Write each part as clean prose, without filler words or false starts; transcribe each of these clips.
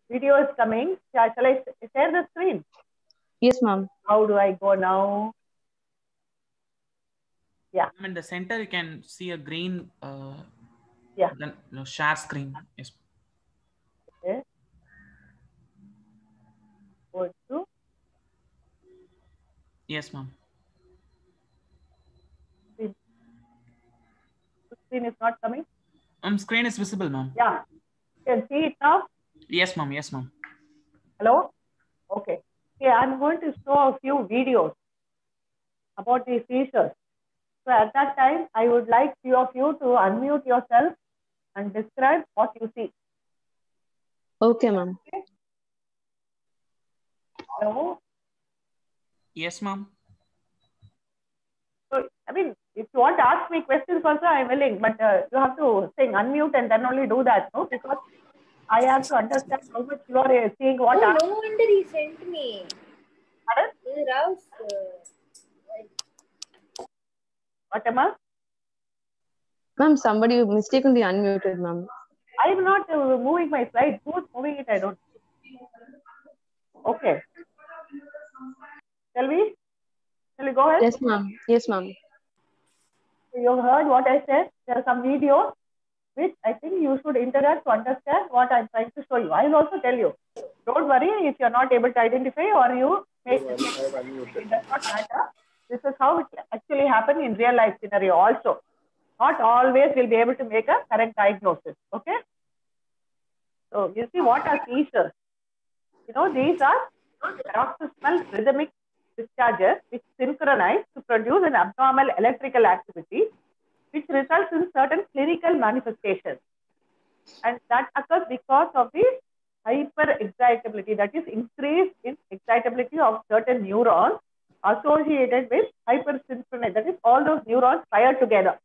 Video is coming. Shall I share the screen? Yes, ma'am. How do I go now? Yeah. Ma'am, in the center you can see a green Yeah. then share screen. Yes. Okay. Go to. Yes, ma'am. Screen. The screen is not coming. Screen is visible, ma'am. Yeah. You can see it now. Yes, ma'am. Yes, ma'am. Hello. Okay. Yeah, I'm going to show a few videos about these seizures. So at that time, I would like few of you to unmute yourself and describe what you see. Okay, ma'am. Hello. Yes, ma'am. So, I mean, if you want to ask me questions also, I'm willing, but you have to sing, unmute and then only do that, no? Because I have to understand how much you are seeing what. Oh, no wonder he sent me. Pardon? Rao's. What am I? Ma'am, somebody mistakenly unmuted, ma'am. I'm not moving my slide. Who's moving it? I don't. Okay. Shall we? Shall we go ahead? Yes, ma'am. Yes, ma'am. So you heard what I said. There are some videos which I think you should interact to understand what I'm trying to show you. I will also tell you. Don't worry if you're not able to identify or you make it does not matter. This is how it actually happens in real life scenario also. Not always will be able to make a correct diagnosis. Okay. So you see what are seizures? You know, these are paroxysmal rhythmic discharges which synchronize to produce an abnormal electrical activity which results in certain clinical manifestations. And that occurs because of the hyperexcitability, that is increase in excitability of certain neurons associated with hypersynchronous, that is all those neurons fire together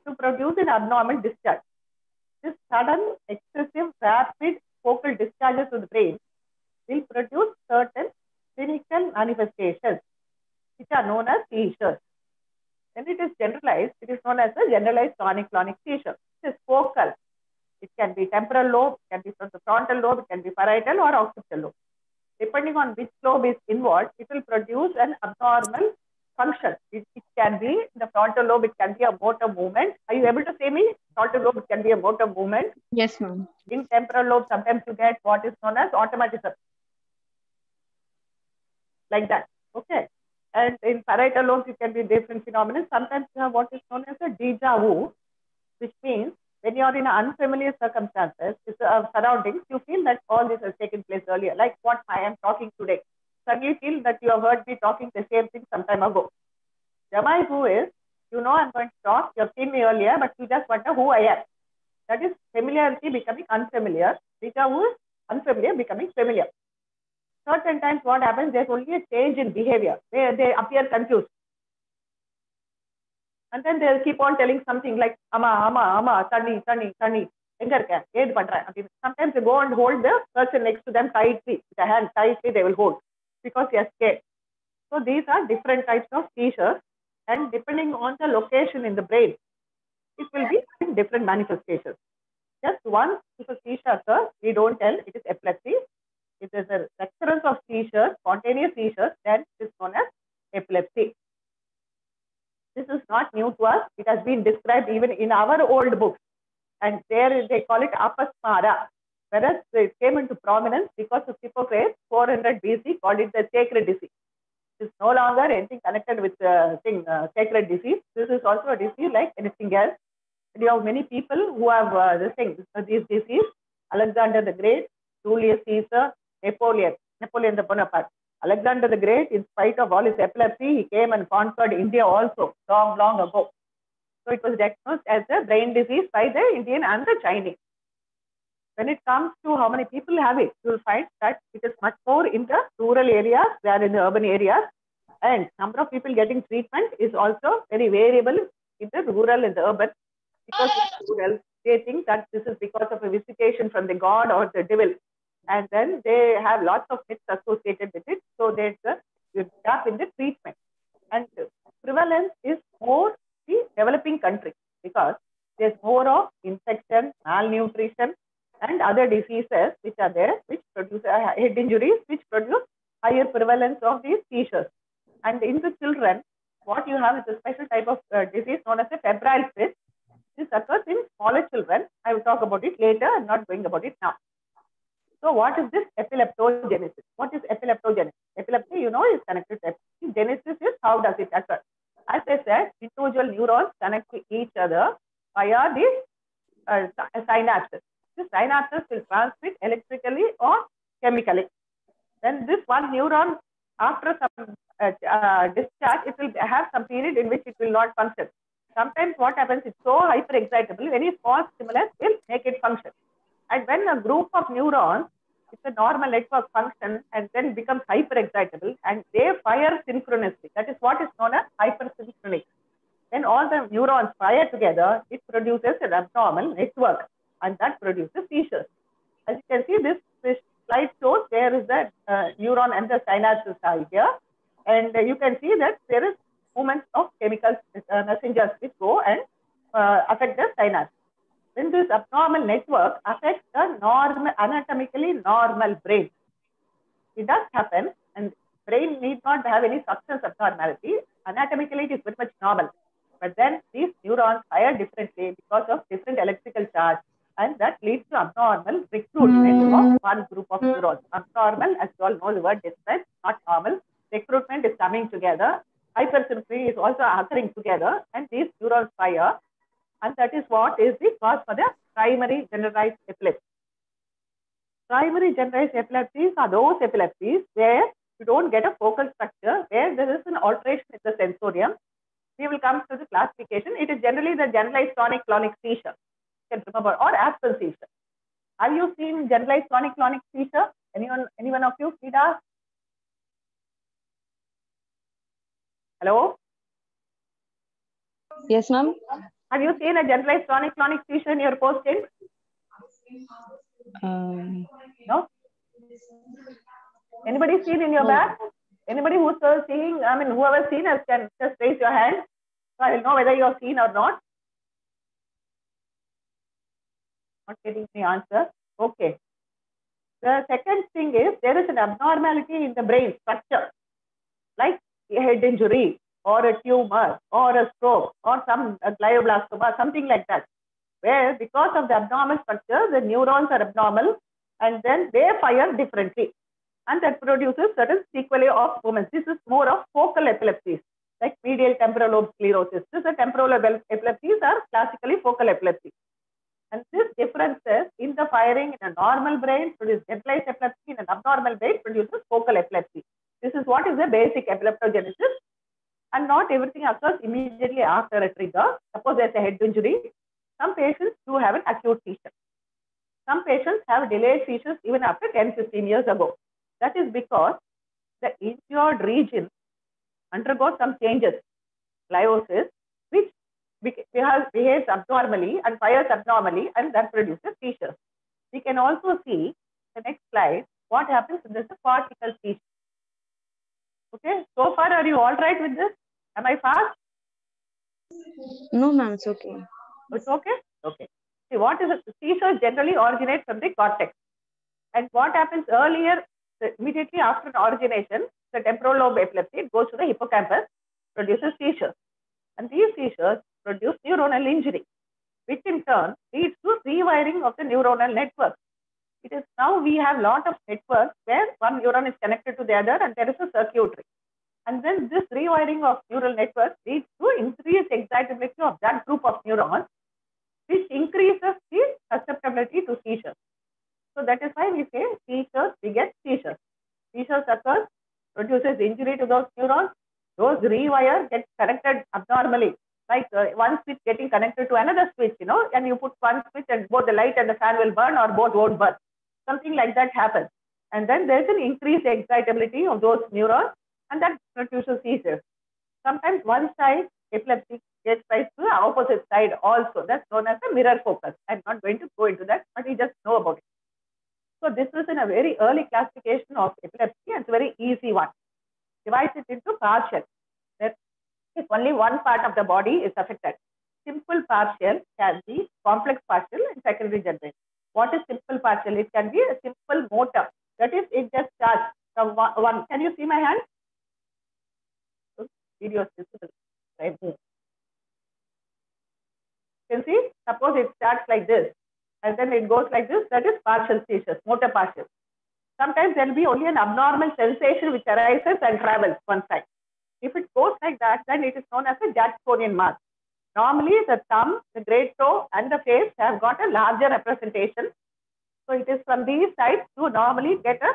to produce an abnormal discharge. This sudden, excessive, rapid focal discharges to the brain will produce certain clinical manifestations which are known as seizures. When it is generalized, it is known as a generalized tonic-clonic seizure. It is focal. It can be temporal lobe, it can be from the frontal lobe, it can be parietal or occipital lobe. Depending on which lobe is involved, it will produce an abnormal function. It can be in the frontal lobe, it can be a motor movement. Are you able to say me? Frontal lobe, it can be a motor movement. Yes, ma'am. In temporal lobe, sometimes you get what is known as automatism. Like that. Okay. And in parietal lobes, it can be different phenomena. Sometimes you have what is known as a déjà vu, which means when you are in unfamiliar circumstances, surroundings, you feel that all this has taken place earlier, like what I am talking today. Suddenly feel that you have heard me talking the same thing some time ago. Déjà vu is, you know I'm going to talk, you have seen me earlier, but you just wonder who I am. That is familiarity becoming unfamiliar. Déjà vu is unfamiliar becoming familiar. Certain times what happens, there's only a change in behavior. They appear confused. And then they'll keep on telling something like, ama, tani. Sometimes they go and hold the person next to them tightly, with a hand tightly they will hold because they are scared. So these are different types of seizures, and depending on the location in the brain, it will be in different manifestations. Just once if a seizure occurs, we don't tell it is epilepsy. If there's a recurrence of seizures, spontaneous seizures, then it is known as epilepsy. This is not new to us. It has been described even in our old books. And there they call it apasmara. Whereas it came into prominence because of Hippocrates, 400 BC, called it the sacred disease. It is no longer anything connected with sacred disease. This is also a disease like anything else. And you have many people who have this disease. Alexander the Great, Julius Caesar, Napoleon the Bonaparte. Alexander the Great, in spite of all his epilepsy, he came and conquered India also long, long ago. So it was diagnosed as a brain disease by the Indian and the Chinese. When it comes to how many people have it, you will find that it is much more in the rural areas than in the urban areas. And number of people getting treatment is also very variable in the rural and the urban. Because rural, they think that this is because of a visitation from the god or the devil. And then they have lots of myths associated with it. So there's a gap in the treatment. And prevalence is more the developing country because there's more of infection, malnutrition, and other diseases which are there, which produce head injuries, which produce higher prevalence of these seizures. And in the children, what you have is a special type of disease known as a febrile fit. This occurs in smaller children. I will talk about it later. I'm not going about it now. So what is this epileptogenesis? What is epileptogenesis? Epilepsy, you know, is connected to epilepsy. Genesis is how does it occur? As I said, individual neurons connect to each other via the synapses. The synapses will transmit electrically or chemically. Then this one neuron, after some discharge, it will have some period in which it will not function. Sometimes what happens, it's so hyperexcitable, any small stimulus will make it function. And when a group of neurons, it's a normal network function and then becomes hyperexcitable and they fire synchronously. That is what is known as hypersynchronic. When all the neurons fire together, it produces an abnormal network and that produces seizures. As you can see, this slide shows there is the neuron and the synapses are here. And you can see that there is movement of chemical messengers which go and affect the synapse. When this abnormal network affects the anatomically normal brain, it does happen, and brain need not have any substance abnormality. Anatomically, it is very much normal. But then these neurons fire differently because of different electrical charge, and that leads to abnormal recruitment of one group of neurons. Abnormal, as you all know, the word describes, not normal. Recruitment is coming together. Hypersynchrony is also occurring together, and these neurons fire. And that is what is the cause for the primary generalized epilepsy. Primary generalized epilepsies are those epilepsies where you don't get a focal structure, where there is an alteration in the sensorium. We will come to the classification. It is generally the generalized tonic-clonic seizure, you can remember, or absence seizure. Have you seen generalized tonic-clonic seizure? Anyone of you, Frida? Hello? Yes, ma'am. Have you seen a generalized tonic-clonic seizure in your posting? No? Anybody seen in your bag? Anybody who's seeing, I mean, whoever seen us can just raise your hand. So I will know whether you're seen or not. Not getting the answer. Okay. The second thing is there is an abnormality in the brain structure, like a head injury, or a tumor, or a stroke, or some glioblastoma, something like that, where because of the abnormal structure, the neurons are abnormal, and then they fire differently. And that produces certain sequelae of movements. This is more of focal epilepsies, like medial temporal lobe sclerosis. This is temporal lobe epilepsies are classically focal epilepsy. And this differences in the firing in a normal brain produces generalized epilepsy, in an abnormal brain produces focal epilepsy. This is what is the basic epileptogenesis. And not everything occurs immediately after a trigger. Suppose there's a head injury. Some patients do have an acute seizure. Some patients have delayed seizures even after 10-15 years ago. That is because the injured region undergoes some changes, gliosis, which behaves abnormally and fires abnormally, and that produces seizures. We can also see the next slide what happens in this cortical seizure. Okay, so far are you all right with this? Am I fast? No, ma'am, it's okay. It's okay? Okay. See, what is it? Seizures generally originate from the cortex. And what happens earlier, immediately after an origination, the temporal lobe epilepsy, it goes to the hippocampus, produces seizures. And these seizures produce neuronal injury, which in turn leads to rewiring of the neuronal network. It is now we have a lot of networks where one neuron is connected to the other and there is a circuitry. And then this rewiring of neural networks leads to increased excitability of that group of neurons, which increases the susceptibility to seizures. So that is why we say seizures beget seizures. Seizures occurs, produces injury to those neurons. Those rewire get connected abnormally, like one switch getting connected to another switch, you know, and you put one switch and both the light and the fan will burn or both won't burn. Something like that happens. And then there's an increased excitability of those neurons, and that produces seizures. Sometimes one side epilepsy gets rise to the opposite side also. That's known as a mirror focus. I'm not going to go into that, but you just know about it. So this is in a very early classification of epilepsy, and it's a very easy one. Divide it into partial. That if only one part of the body is affected. Simple partial can be complex partial and secondary generalized. What is simple partial? It can be a simple motor. That is, it just starts from one. Can you see my hand? Video is visible. Right. You can see, suppose it starts like this and then it goes like this. That is partial seizures, motor partial. Sometimes there will be only an abnormal sensation which arises and travels one side. If it goes like that, then it is known as a Jacksonian mass. Normally, the thumb, the great toe, and the face have got a larger representation. So it is from these sides to normally get a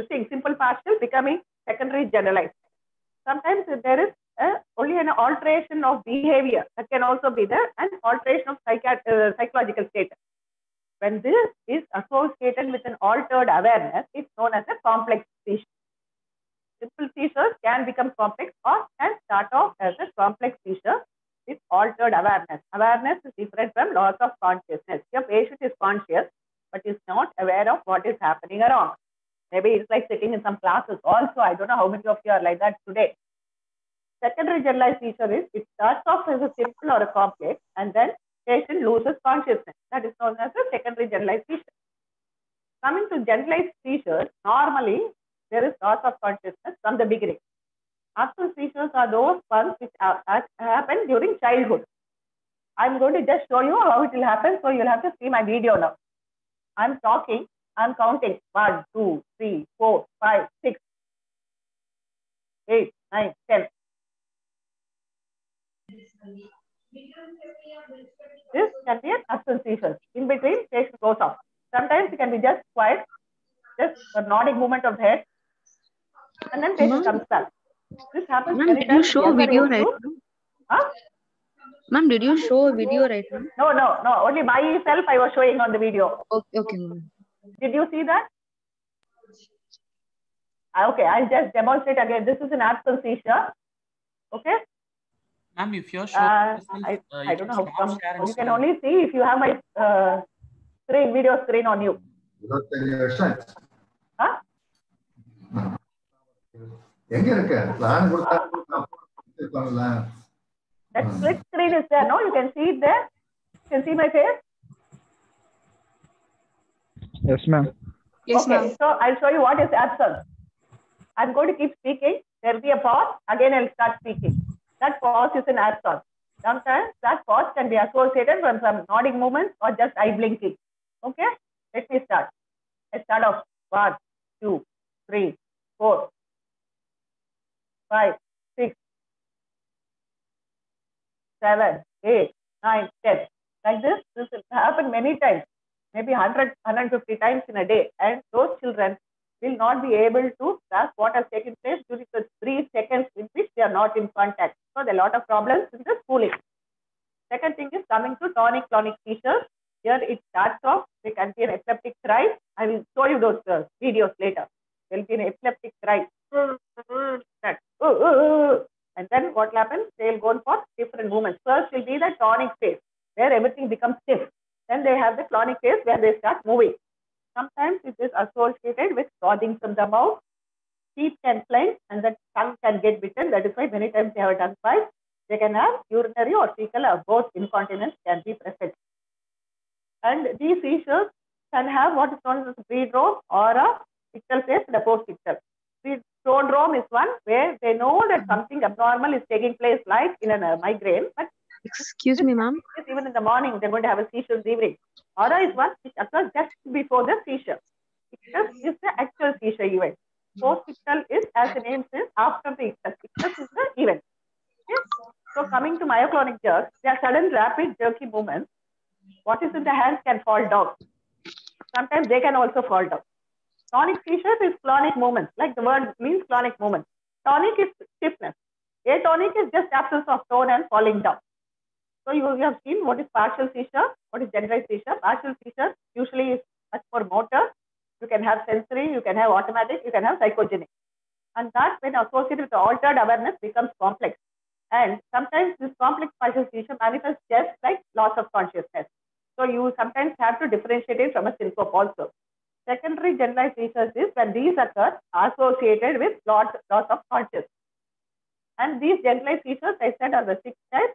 simple partial becoming secondary generalized. Sometimes there is only an alteration of behavior that can also be there, and alteration of psychological status. When this is associated with an altered awareness, it's known as a complex seizure. Simple seizures can become complex or can start off as a complex seizure with altered awareness. Awareness is different from loss of consciousness. Your patient is conscious but is not aware of what is happening around. Maybe it's like sitting in some classes also. I don't know how many of you are like that today. Secondary generalized seizure is, it starts off as a simple or a complex and then patient loses consciousness. That is known as a secondary generalized seizure. Coming to generalized seizures, normally there is loss of consciousness from the beginning. Absence seizures are those ones which happen during childhood. I'm going to just show you how it will happen. So you'll have to see my video now. I'm talking, I'm counting 1, 2, 3, 4, 5, 6, 8, 9, 10. This can be an absence seizure. In between, patient goes off. Sometimes it can be just quiet, just a nodding movement of the head, and then patient comes back. This happens Ma'am, many did you times. show a video right now? Huh? Ma'am, did you show a video right now? No. Only myself I was showing on the video. Okay, ma'am. Did you see that? Okay, I'll just demonstrate again. This is an absence seizure. Okay. Ma'am, if you're showing I don't know how come. You can only see if you have my video screen on you. Huh? That split screen is there, no? You can see it there? You can see my face? Yes, ma'am. Yes, okay, ma'am. so I'll show you what is absence. I'm going to keep speaking. There will be a pause. Again, I'll start speaking. That pause is an absence. Sometimes that pause can be associated with some nodding movements or just eye blinking. Okay? Let me start. I start off 1, 2, 3, 4, 5, 6, 7, 8, 9, 10. Like this will happen many times, maybe 100, 150 times in a day. And those children will not be able to grasp what has taken place during the 3 seconds in which they are not in contact. So there are a lot of problems in the schooling. Second thing is coming to tonic-clonic seizures. Here it starts off, there can be an epileptic cry. I will show you those videos later. There will be an epileptic cry. And then what happens? They will go for different movements. First will be the tonic phase, where everything becomes stiff. Then they have the clonic phase, where they start moving. Sometimes it is associated with frothing from the mouth. Teeth can clench and the tongue can get bitten. That is why many times they have a tongue bite. They can have urinary or fecal or both incontinence can be present. And these seizures can have what is known as a predrome or a ictal phase and a post-ictal. Prodrome is one where they know that something abnormal is taking place, like in a migraine. But excuse me, ma'am. Even in the morning, they're going to have a seizure in the evening. Aura is one which occurs just before the seizure. Ictus is the actual seizure event. Post-ictal is, as the name says, after the ictus. Ictus is the event. Okay? So coming to myoclonic jerks, they are sudden, rapid, jerky movements. What is in the hands can fall down. Sometimes they can also fall down. Tonic seizures is clonic movements, like the word means clonic movement. Tonic is stiffness. Atonic is just absence of tone and falling down. So you have seen what is partial seizure, what is generalized seizure. Partial seizure usually is much more motor. You can have sensory, you can have automatic, you can have psychogenic. And that, when associated with the altered awareness, becomes complex. And sometimes this complex partial seizure manifests just like loss of consciousness. So you sometimes have to differentiate it from a syncope also. Secondary generalized seizures is when these occur associated with loss of consciousness. And these generalized seizures, I said, are the 6 types: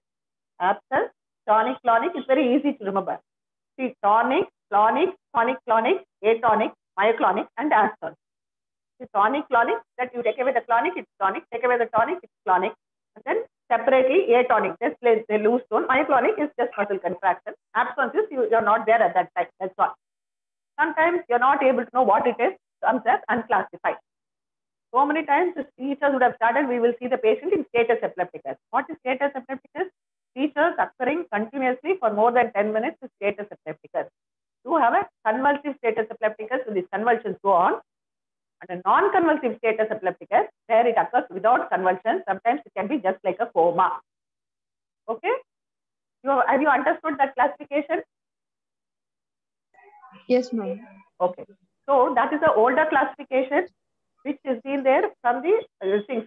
absence, tonic, clonic. It's very easy to remember. See, tonic, clonic, tonic-clonic, atonic, myoclonic, and absence. The tonic-clonic, that you take away the clonic, it's tonic. Take away the tonic, it's clonic. And then separately atonic, just the loose tone. Myoclonic is just muscle contraction. Absence is you're not there at that time. That's all. Sometimes you're not able to know what it is. Comes as unclassified. So many times the seizures would have started, we will see the patient in status epilepticus. What is status epilepticus? Seizures occurring continuously for more than 10 minutes is status epilepticus. You have a convulsive status epilepticus, so these convulsions go on. And a non-convulsive status epilepticus, where it occurs without convulsions, sometimes it can be just like a coma. Okay? Have you understood that classification? Yes, ma'am. Okay. So that is the older classification which has been there from the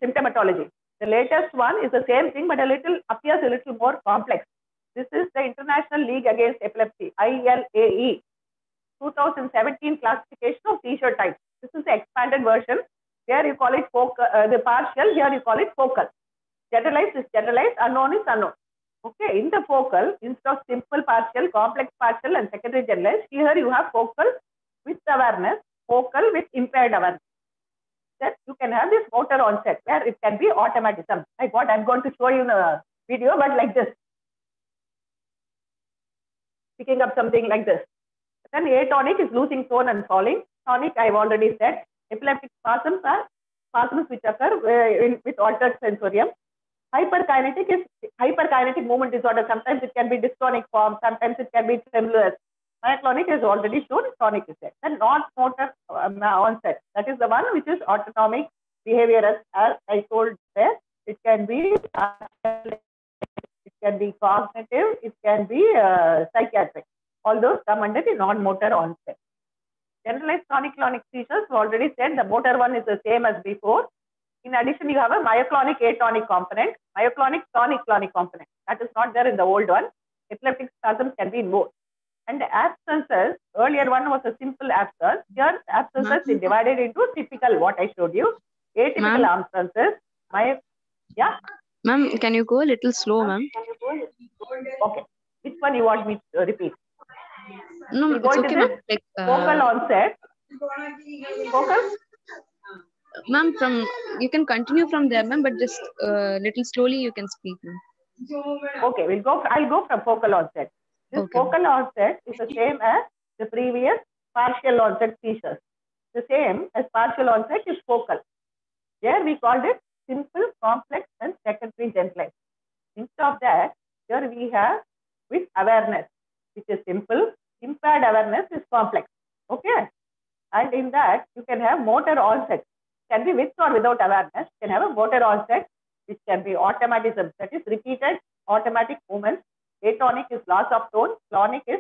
symptomatology. The latest one is the same thing, but appears a little more complex. This is the International League Against Epilepsy, ILAE, 2017 classification of seizure types. This is the expanded version. Here you call it focal, the partial, here you call it focal. Generalized is generalized, unknown is unknown. Okay, in the focal, instead of simple partial, complex partial, and secondary generalized, here you have focal with awareness, focal with impaired awareness. That you can have this motor onset where it can be automatism, like what I'm going to show you in a video, but like this. Picking up something like this. Then atonic is losing tone and falling. Tonic, I've already said. Epileptic spasms are spasms which occur with altered sensorium. Hyperkinetic is hyperkinetic movement disorder. Sometimes it can be dystonic form, sometimes it can be tremulous. Myoclonic is already shown, tonic is there. Then non-motor onset, that is the one which is autonomic behavior, as I told there. It can be cognitive, it can be psychiatric. All those come under the non-motor onset. Generalized tonic-clonic seizures, we already said the motor one is the same as before. In addition, you have a myoclonic atonic component, myoclonic tonic-clonic component. That is not there in the old one. Epileptic spasms can be in both. And the abscences, earlier one was a simple abscess. Here, abscences is divided into typical, what I showed you. Atypical abscences. Yeah? Ma'am, can you go a little slow, ma'am? Okay. Which one you want me to repeat? No, it's okay, ma'am. Like, focal onset. Focal? Ma'am, you can continue from there, ma'am, but just little slowly you can speak, ma'am. Okay, I'll go from focal onset. This focal onset is the same as the previous partial onset seizures. The same as partial onset is focal. Here we called it simple, complex, and secondary generalized. Instead of that, here we have with awareness, which is simple. Impaired awareness is complex. Okay. And in that, you can have motor onset. Can be with or without awareness. You can have a motor onset, which can be automatism. That is repeated automatic movements. Atonic is loss of tone. Clonic is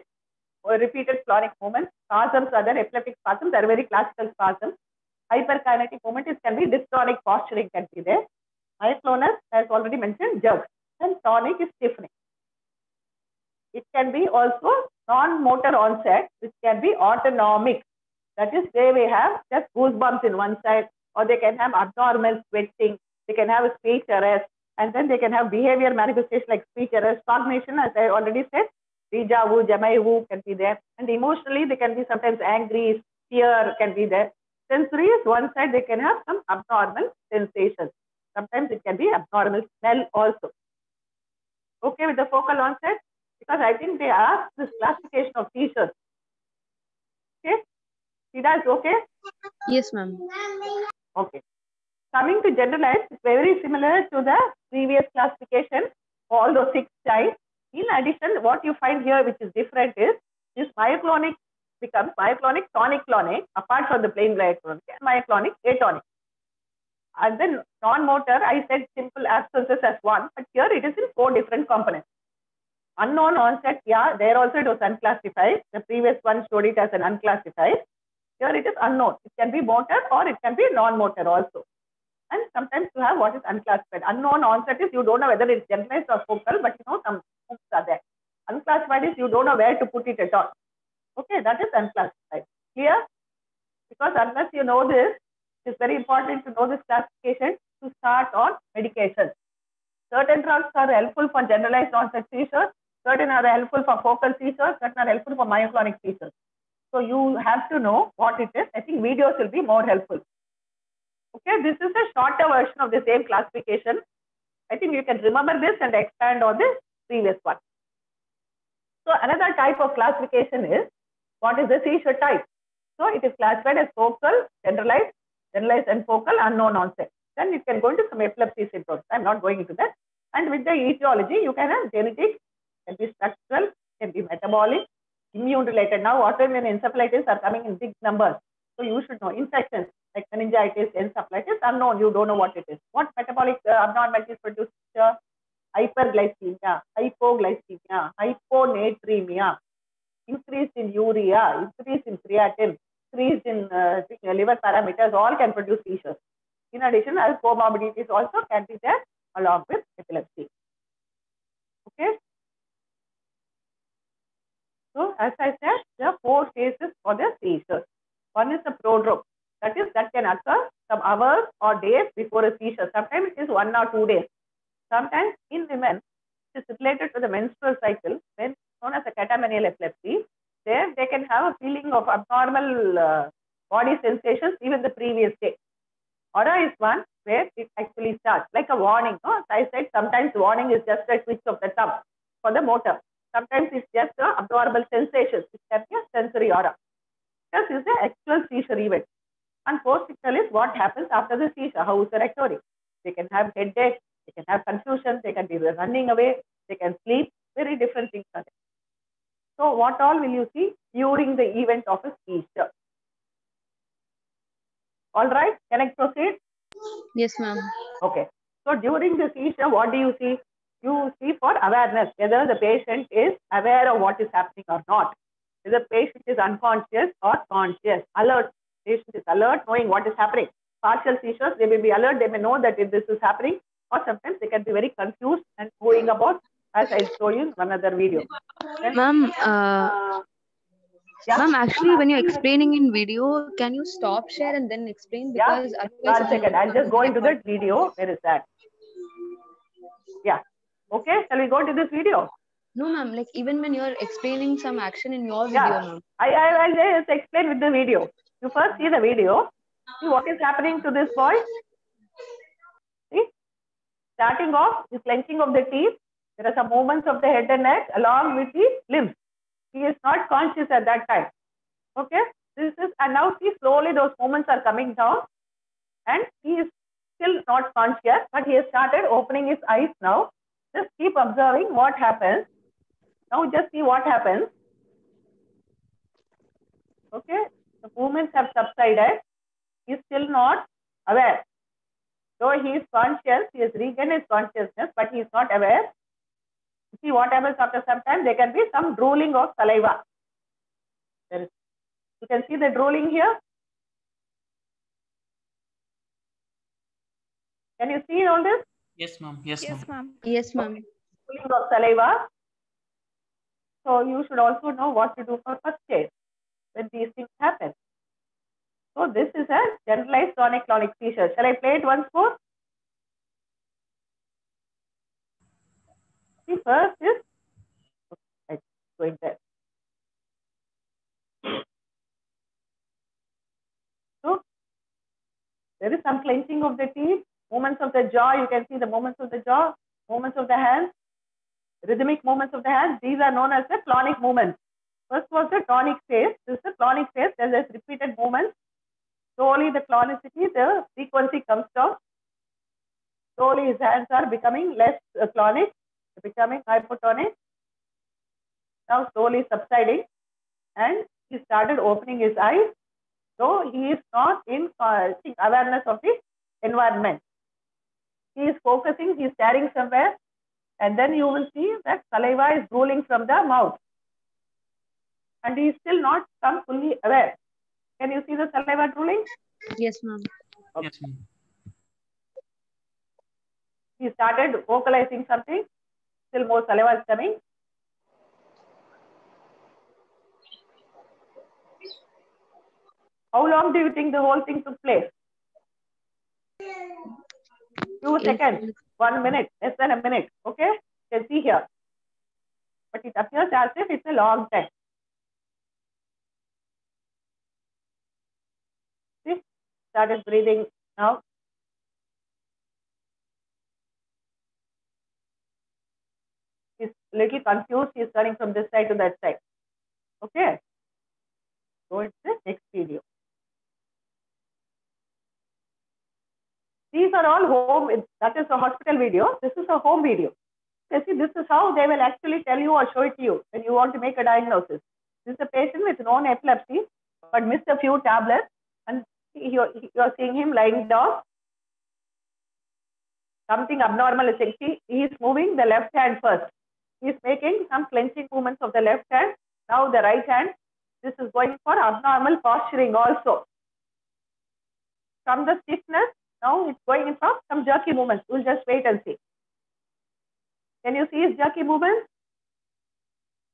repeated clonic movements. Spasms are there. Epileptic spasms are very classical spasms. Hyperkinetic movement can be dystonic posturing can be there. Myoclonus, as already mentioned, jerks. And tonic is stiffening. It can be also non-motor onset, which can be autonomic. That is, they may have just goosebumps in one side, or they can have abnormal sweating. They can have a speech arrest, and then they can have behavior manifestation like speech arrest, cognition, as I already said, deja vu, jamais vu can be there. And emotionally, they can be sometimes angry, fear can be there. Sensory is one side, they can have some abnormal sensations. Sometimes it can be abnormal smell also. Okay with the focal onset? Because I think they asked this classification of seizures. Okay? Sida is okay? Yes, ma'am. Okay. Coming to generalized, it's very similar to the previous classification, all those 6 types. In addition, what you find here, which is different, is this myoclonic becomes myoclonic, tonic-clonic, apart from the plain myoclonic, myoclonic, atonic. And then non-motor, I said simple absences as one, but here it is in 4 different components. Unknown onset, yeah, there also it was unclassified. The previous one showed it as an unclassified. Here it is unknown. It can be motor or it can be non-motor also. And sometimes you have what is unclassified. Unknown onset is you don't know whether it's generalized or focal, but you know some hooks are there. Unclassified is you don't know where to put it at all. Okay, that is unclassified. Clear? Because unless you know this, it is very important to know this classification to start on medication. Certain drugs are helpful for generalized onset seizures. Certain are helpful for focal seizures. Certain are helpful for myoclonic seizures. So you have to know what it is. I think videos will be more helpful. Okay, this is a shorter version of the same classification. I think you can remember this and expand on the previous one. So another type of classification is, what is the seizure type? So it is classified as focal, generalized and focal, unknown onset. Then it can go into some epilepsy syndromes. I'm not going into that. And with the etiology, you can have genetic, can be structural, can be metabolic, immune related. Now autoimmune encephalitis are coming in big numbers. So you should know infections like meningitis, encephalitis, unknown, you don't know what it is. What metabolic abnormalities produce hyperglycemia, hypoglycemia, hyponatremia, increase in urea, increase in creatine, increase in liver parameters, all can produce seizures. In addition, other comorbidities also can be there along with epilepsy. Okay. So as I said, there are 4 phases for the seizures. One is the prodrome. That is, that can occur some hours or days before a seizure. Sometimes it is 1 or 2 days. Sometimes in women, it is related to the menstrual cycle, when known as a catamenial epilepsy. There they can have a feeling of abnormal body sensations even the previous day. Aura is one where it actually starts like a warning. No? As I said, sometimes warning is just a twitch of the thumb for the motor. Sometimes it's just abnormal sensations. It can be a sensory aura. This is the actual seizure event. And post-ictal is what happens after the seizure. How is the recovery? They can have headache, they can have confusion, they can be running away, they can sleep. Very different things are there. So what all will you see during the event of a seizure? All right, can I proceed? Yes, ma'am. Okay. So during the seizure, what do you see? You see for awareness, whether the patient is aware of what is happening or not. Whether the patient is unconscious or conscious, alert. Patient is alert, knowing what is happening. Partial seizures, they may be alert, they may know that if this is happening, or sometimes they can be very confused and going about, as I show you in one other video. Ma'am, yeah. ma'am, actually, when you're explaining in video, can you stop share and then explain? Because otherwise, 1 second, I'll just go into that video. Where is that? Yeah. Okay, shall we go to this video? No, ma'am. Like even when you're explaining some action in your video, ma'am. I'll just explain with the video. You first see the video. See what is happening to this boy. See, starting off, the clenching of the teeth. There are some movements of the head and neck along with the limbs. He is not conscious at that time. Okay, this is, and now see slowly those movements are coming down, and he is still not conscious, but he has started opening his eyes now. Just keep observing what happens. Now just see what happens. Okay, the movements have subsided. He is still not aware. Though he is conscious, he has regained his consciousness, but he is not aware. See what happens after some time. There can be some drooling of saliva. You can see the drooling here. Can you see all this? Yes, ma'am. Yes, ma'am. Yes, ma'am. Drooling of saliva. So you should also know what to do for first aid when these things happen. So this is a generalized tonic-clonic seizure. Shall I play it once more? See, first is going there. So there is some clenching of the teeth, movements of the jaw. You can see the movements of the jaw, movements of the hands, rhythmic movements of the hands. These are known as the clonic movements. First was the tonic phase. This is the clonic phase. There's repeated movements. Slowly the clonicity, the frequency comes down. Slowly his hands are becoming less clonic, becoming hypotonic. Now slowly subsiding, and he started opening his eyes. So he is not in awareness of the environment. He is focusing, he is staring somewhere, and then you will see that saliva is drooling from the mouth. And he is still not come fully aware. Can you see the saliva drooling? Yes, ma'am. Okay. Yes, ma'am. He started vocalizing something, still more saliva is coming. How long do you think the whole thing took place? Few seconds, 1 minute, less than a minute. Okay, you can see here. But it appears as if it's a long time. started breathing now. He's little confused. He's turning from this side to that side. Okay. Go into the next video. These are all home. That is a hospital video. This is a home video. You see, this is how they will actually tell you or show it to you when you want to make a diagnosis. This is a patient with known epilepsy, but missed a few tablets, and you're seeing him lying down. Something abnormal is actually, he is moving the left hand first. He is making some clenching movements of the left hand. Now the right hand. This is going for abnormal posturing also. From the stiffness, now it's going in from some jerky movements. We'll just wait and see. Can you see his jerky movements?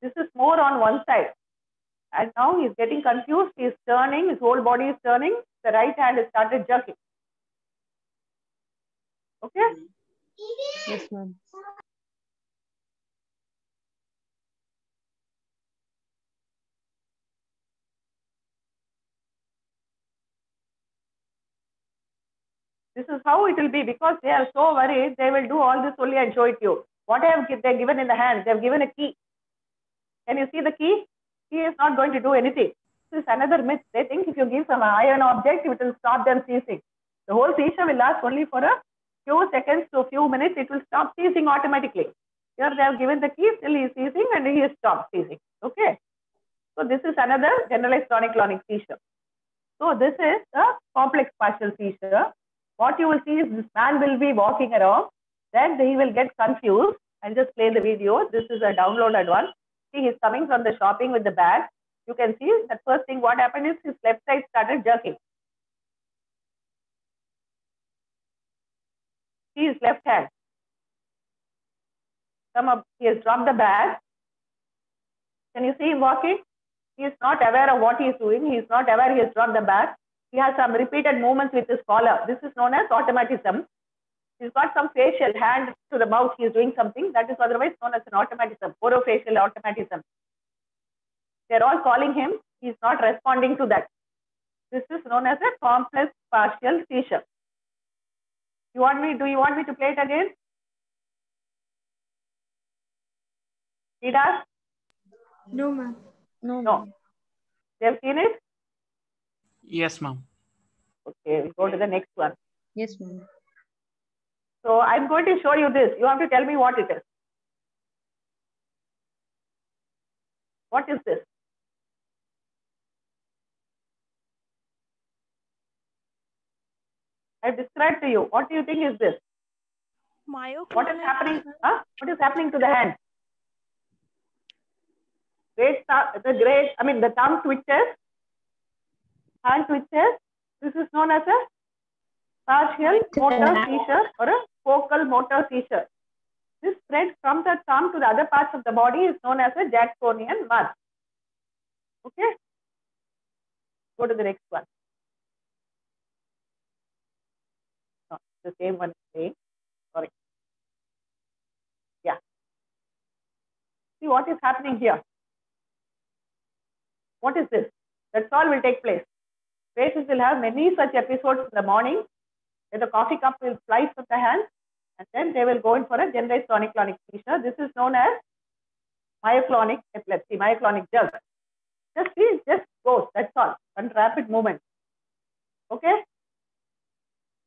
This is more on one side. And now he's getting confused. He's turning. His whole body is turning. The right hand has started jerking. Okay? Yes, ma'am. This is how it will be, because they are so worried. They will do all this only and show it to you. What have they given in the hand? They have given a key. Can you see the key? Key is not going to do anything. This is another myth. They think if you give some iron object, it will stop them seizing. The whole seizure will last only for a few seconds to a few minutes. It will stop seizing automatically. Here they have given the key, still he is seizing and he has stopped seizing. Okay. So this is another generalized tonic-clonic seizure. So this is a complex partial seizure. What you will see is this man will be walking around, then he will get confused. I'll just play the video. This is a downloaded one. See, he's coming from the shopping with the bag. You can see that first thing what happened is his left side started jerking. See his left hand. He has dropped the bag. Can you see him walking? He is not aware of what he is doing. He is not aware he has dropped the bag. He has some repeated movements with his collar. This is known as automatism. He's got some facial hand to the mouth. He is doing something that is otherwise known as an automatism, orofacial automatism. They're all calling him. He's not responding to that. This is known as a complex partial seizure. Do you want me to play it again? Ida? No, ma'am. No. They've seen it? Yes, ma'am. Okay, we'll go to the next one. Yes, ma'am. So I'm going to show you this. You have to tell me what it is. What is this? I've described to you. What do you think is this? What is happening? Huh? What is happening to the hand? The thumb twitches, hand twitches. This is known as a partial motor seizure or a focal motor seizure. This spread from the thumb to the other parts of the body is known as a Jacksonian mass. Okay? Go to the next one. No, the same one. Sorry. Yeah. See what is happening here. What is this? That's all will take place. Patients will have many such episodes in the morning where the coffee cup will fly from the hand and then they will go in for a generalized tonic-clonic seizure. This is known as myoclonic epilepsy, myoclonic jerk. Just goes, that's all, one rapid movement. Okay?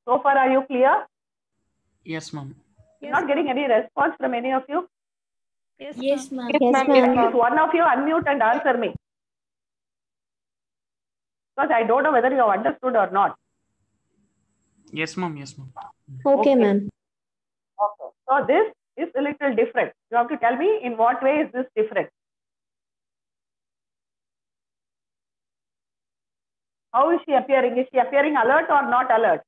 So far, are you clear? Yes, ma'am. You're not getting any response from any of you? Yes, ma'am. Please, one of you unmute and answer me. Because I don't know whether you have understood or not. Yes, ma'am. Yes, ma'am. Okay, ma'am. Okay. So this is a little different. You have to tell me in what way is this different. How is she appearing? Is she appearing alert or not alert?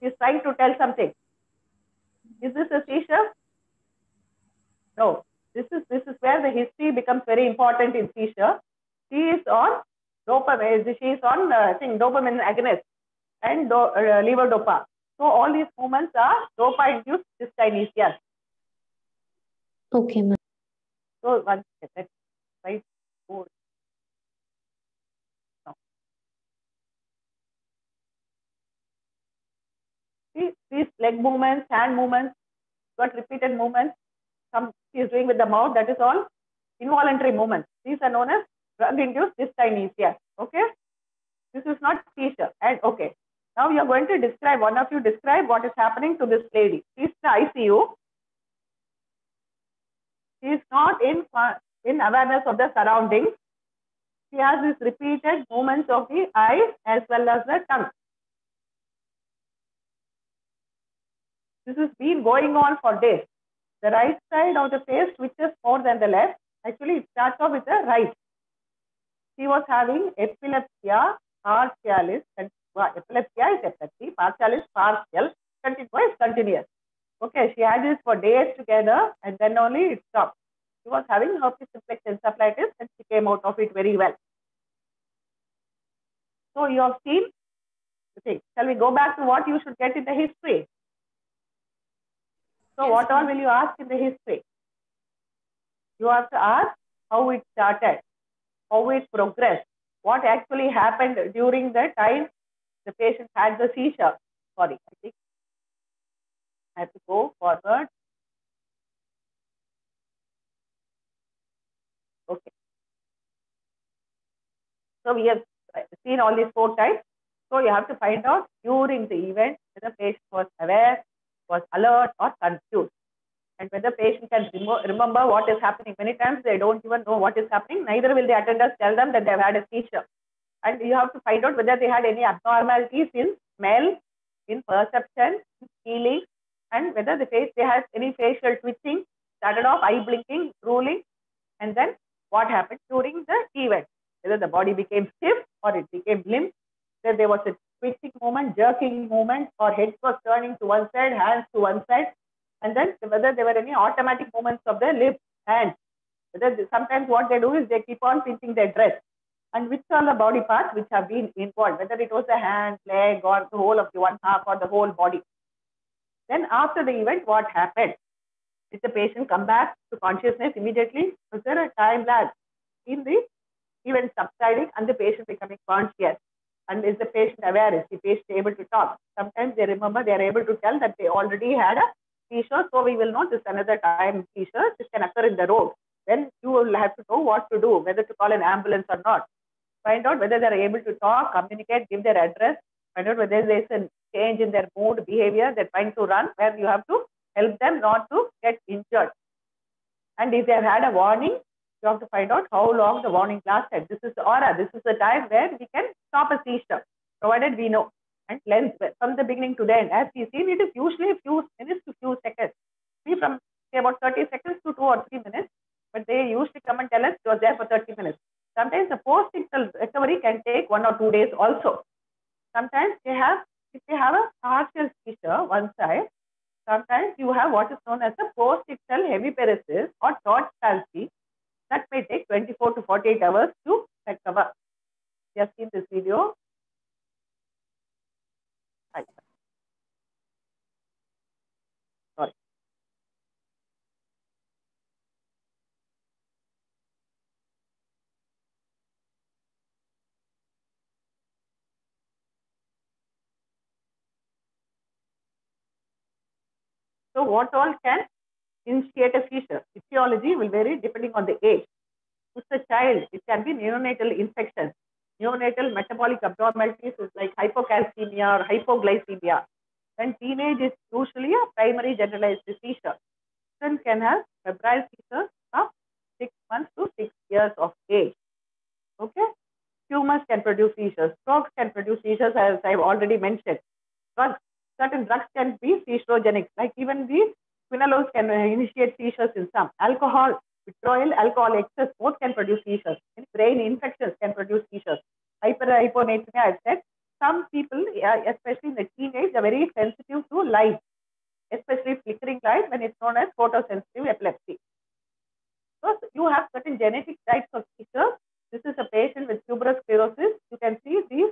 She's trying to tell something. Is this a seizure? No. This is where the history becomes very important in seizure. She is on dopamine. She is on dopamine agonist and levodopa. So all these movements are dopa-induced dyskinesias. Okay, ma'am. So one second, let's write board. Now, see these leg movements, hand movements, got repeated movements. Some she is doing with the mouth. That is all involuntary movements. These are known as drug-induced dyskinesia. Okay, this is not seizure. And okay, now you are going to describe. One of you describe what is happening to this lady. She is in the ICU. She is not in awareness of the surroundings. She has these repeated movements of the eyes as well as the tongue. This has been going on for days. The right side of the face twitches more than the left. Actually, it starts off with the right. She was having epilepsia partialis. Epilepsia is epilepsy, partialis partial, continuous is continuous. Okay, she had this for days together and then only it stopped. She was having herpes simplex encephalitis and she came out of it very well. So you have seen the thing. Shall we go back to what you should get in the history? So Yes, what all ma'am. will you ask in the history? You have to ask how it started, how it progressed, what actually happened during the time the patient had the seizure. Sorry, I think I have to go forward. Okay. So we have seen all these 4 types. So you have to find out during the event whether the patient was aware, was alert or confused. And whether the patient can remember what is happening. Many times they don't even know what is happening. Neither will the attenders tell them that they have had a seizure. And you have to find out whether they had any abnormalities in smell, in perception, in feeling, and whether they had any facial twitching, started off eye blinking, drooling, and then what happened during the event. Whether the body became stiff or it became limp, whether there was a twitching movement, jerking movement, or head was turning to one side, hands to one side, and then whether there were any automatic movements of the lips, hands. Whether sometimes what they do is they keep on pinching their dress, and which are the body parts which have been involved, whether it was the hand, leg, or the whole of the one half or the whole body. Then after the event, what happened? Did the patient come back to consciousness immediately? Was there a time lag in the event subsiding and the patient becoming conscious? And is the patient aware? Is the patient able to talk? Sometimes they remember, they are able to tell that they already had a seizure, so we will know this another time seizure. This can occur in the road. Then you will have to know what to do, whether to call an ambulance or not. Find out whether they are able to talk, communicate, give their address. Find out whether there is a change in their mood, behavior, they're trying to run, where you have to help them not to get injured. And if they have had a warning, you have to find out how long the warning lasted. This is the aura. This is the time where we can stop a seizure, provided we know. And length from the beginning to the end. As we see, it is usually a few minutes to few seconds. See, from say about 30 seconds to 2 or 3 minutes, but they usually come and tell us it was there for 30 minutes. Sometimes the post-ictal recovery can take 1 or 2 days also. Sometimes if they have a partial seizure one side, sometimes you have what is known as a post-ictal hemiparesis or torch palsy that may take 24 to 48 hours to recover. You have seen this video. Sorry. So what all can initiate a seizure? Physiology will vary depending on the age. With the child, it can be neonatal infections. Neonatal metabolic abnormalities is like hypocalcemia or hypoglycemia. Then teenage is usually a primary generalized seizure. Children can have febrile seizures of 6 months to 6 years of age. Okay? Tumors can produce seizures. Strokes can produce seizures, as I've already mentioned. Drugs, certain drugs can be seizurogenic, like even the quinolones can initiate seizures in some. Alcohol withdrawal, alcohol excess, both can produce seizures. Brain infections can produce seizures. Hyponatremia, I've said. Some people, especially in the teenage, are very sensitive to light, especially flickering light when it's known as photosensitive epilepsy. So you have certain genetic types of seizures. This is a patient with tuberous sclerosis. You can see these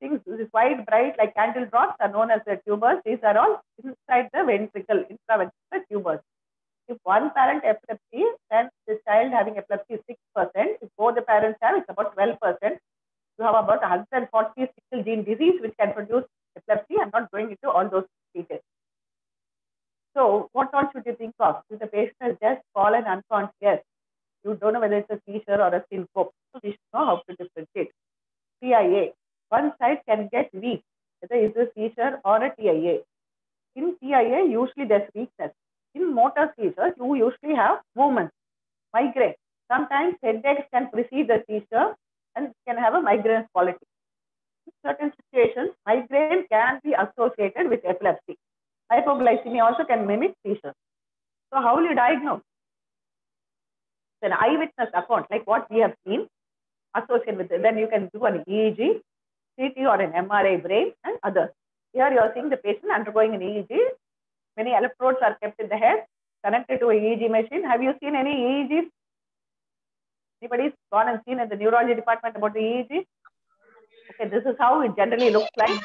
things, these white, bright, like candle drops are known as the tubers. These are all inside the ventricle, intraventricular tubers. If one parent epilepsy child having epilepsy is 6%. If both the parents have, it's about 12%. You have about 140 sickle gene disease which can produce epilepsy. I'm not going into all those details. So what all should you think of? If the patient has just fallen unconscious, you don't know whether it's a seizure or a syncope. So we should know how to differentiate. TIA. One side can get weak, whether it's a seizure or a TIA. In TIA, usually there's weakness. In motor seizures, you usually have movement, migraine. Sometimes headaches can precede the seizure and can have a migraine quality. In certain situations, migraine can be associated with epilepsy. Hypoglycemia also can mimic seizure. So how will you diagnose? An eyewitness account, like what we have seen, associated with it. Then you can do an EEG, CT or an MRI brain and others. Here you are seeing the patient undergoing an EEG. Many electrodes are kept in the head, connected to a EEG machine. Have you seen any EEGs? Anybody's gone and seen in the neurology department about the EEG? Okay, this is how it generally looks like.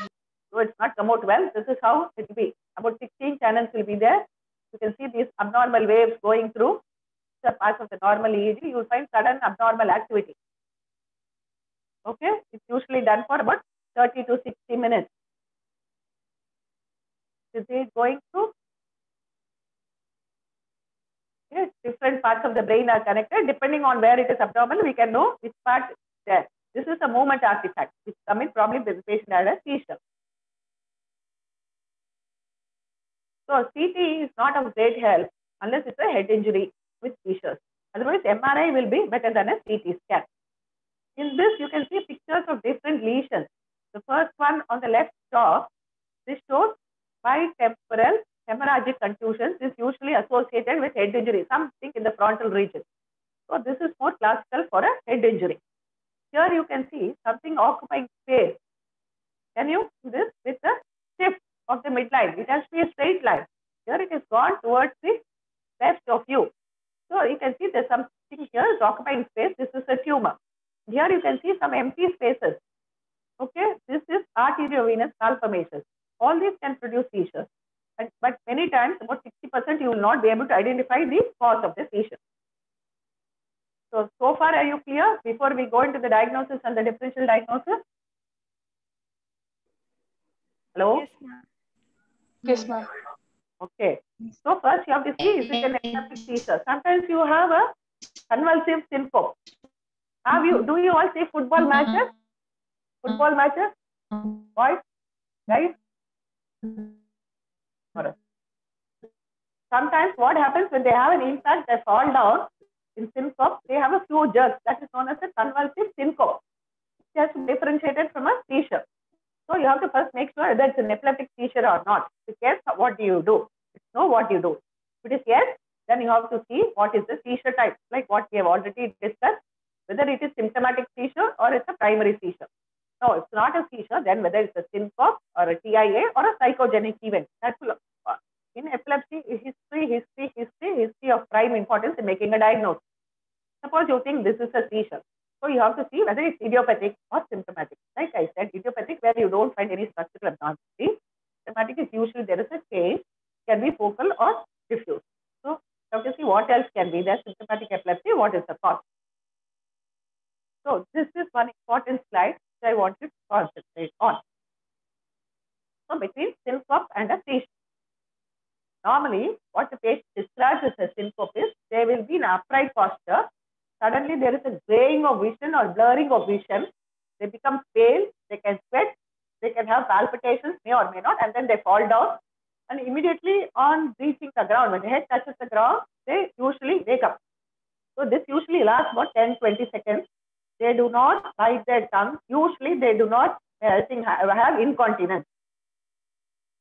So it's not come out well. This is how it will be. About 16 channels will be there. You can see these abnormal waves going through the parts of the normal EEG. You will find sudden abnormal activity. Okay, it's usually done for about 30 to 60 minutes. Is it going through? Yes, different parts of the brain are connected. Depending on where it is abnormal, we can know which part is there. This is a movement artifact, which comes in probably with the patient had a seizure. So CT is not of great help unless it's a head injury with seizures. Otherwise, MRI will be better than a CT scan. In this, you can see pictures of different lesions. The first one on the left top, this shows bitemporal hemorrhagic contusions is usually associated with head injury, something in the frontal region. So this is more classical for a head injury. Here you can see something occupying space. Can you do this with the shift of the midline? It has to be a straight line. Here it is gone towards the left of you. So you can see there's something here is occupying space. This is a tumor. Here you can see some empty spaces. Okay, this is arteriovenous malformations. All these can produce seizures. But many times, about 60%, you will not be able to identify the cause of the seizure. So far, are you clear? Before we go into the diagnosis and the differential diagnosis? Hello? Yes, ma'am. Yes, ma'am. Okay. So first you have to see, is it an epileptic seizure? Sometimes you have a convulsive syncope. Do you all see football matches? Football matches? Boys? Guys? Sometimes what happens when they have an impact, they fall down in syncope, they have a few jerks. That is known as a convulsive syncope. It has to be differentiated from a seizure. So you have to first make sure whether it's an epileptic seizure or not. If yes, what do you do? Know what you do. If it is yes, then you have to see what is the seizure type, like what we have already discussed, whether it is symptomatic seizure or it's a primary seizure. No, it's not a seizure, then whether it's a syncope or a TIA or a psychogenic event. That will, in epilepsy, history of prime importance in making a diagnosis. Suppose you think this is a seizure. So you have to see whether it's idiopathic or symptomatic. Like I said, idiopathic where you don't find any structural abnormality. Symptomatic is usually there is a change, can be focal or diffuse. So you have to see what else can be there. Symptomatic epilepsy, what is the cause? So this is one important slide which I want you to concentrate on. So between syncope and a seizure. Normally, what the patient describes as a syncope is, they will be in upright posture. Suddenly, there is a graying of vision or blurring of vision. They become pale, they can sweat, they can have palpitations, may or may not, and then they fall down. And immediately on reaching the ground, when the head touches the ground, they usually wake up. So this usually lasts about 10-20 seconds. They do not bite their tongue. Usually, they do not have incontinence.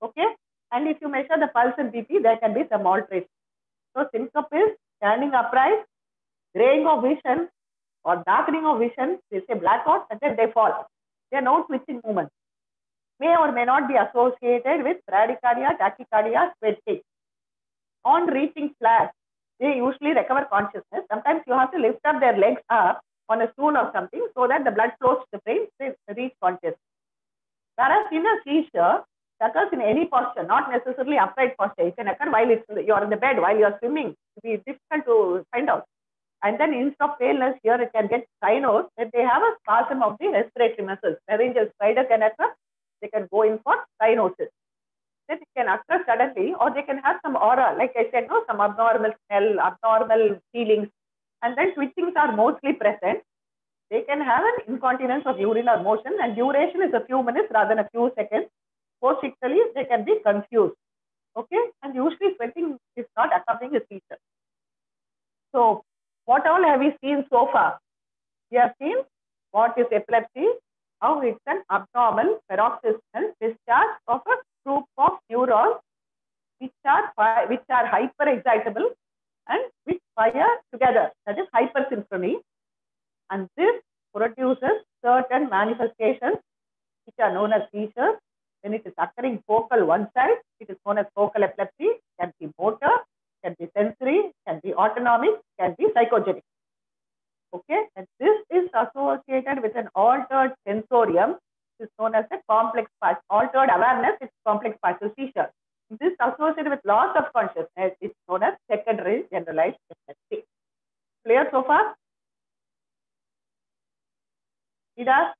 Okay? And if you measure the pulse and BP, there can be some alteration. So syncope is standing upright, graying of vision or darkening of vision, they say blackout, and then they fall. They are no twitching movements. May or may not be associated with bradycardia, tachycardia, sweating. On reaching flat, they usually recover consciousness. Sometimes you have to lift up their legs up on a stool or something so that the blood flows to the brain, they reach consciousness. Whereas in a seizure, it occurs in any posture, not necessarily upright posture. It can occur while you are in the bed, while you are swimming. It will be difficult to find out. And then instead of paleness, here it can get cyanosis, that they have a spasm of the respiratory muscles. Laryngeal spider can occur, they can go in for cyanosis. Then it can occur suddenly, or they can have some aura, like I said, no, some abnormal smell, abnormal feelings, and then twitchings are mostly present. They can have an incontinence of urinary motion, and duration is a few minutes rather than a few seconds. Post-ictally, they can be confused. Okay, and usually sweating is not accompanying a seizure. So, what all have we seen so far? We have seen what is epilepsy, how it's an abnormal paroxysmal discharge of a group of neurons which are hyper-excitable and which fire together. That is hypersynchrony. And this produces certain manifestations which are known as seizures. When it is occurring focal one side, it is known as focal epilepsy. It can be motor, can be sensory, can be autonomic, can be psychogenic. Okay, and this is associated with an altered sensorium. It is known as a complex altered awareness. It's complex partial seizure. This is associated with loss of consciousness. It's known as secondary generalized epilepsy. Clear so far? Ida?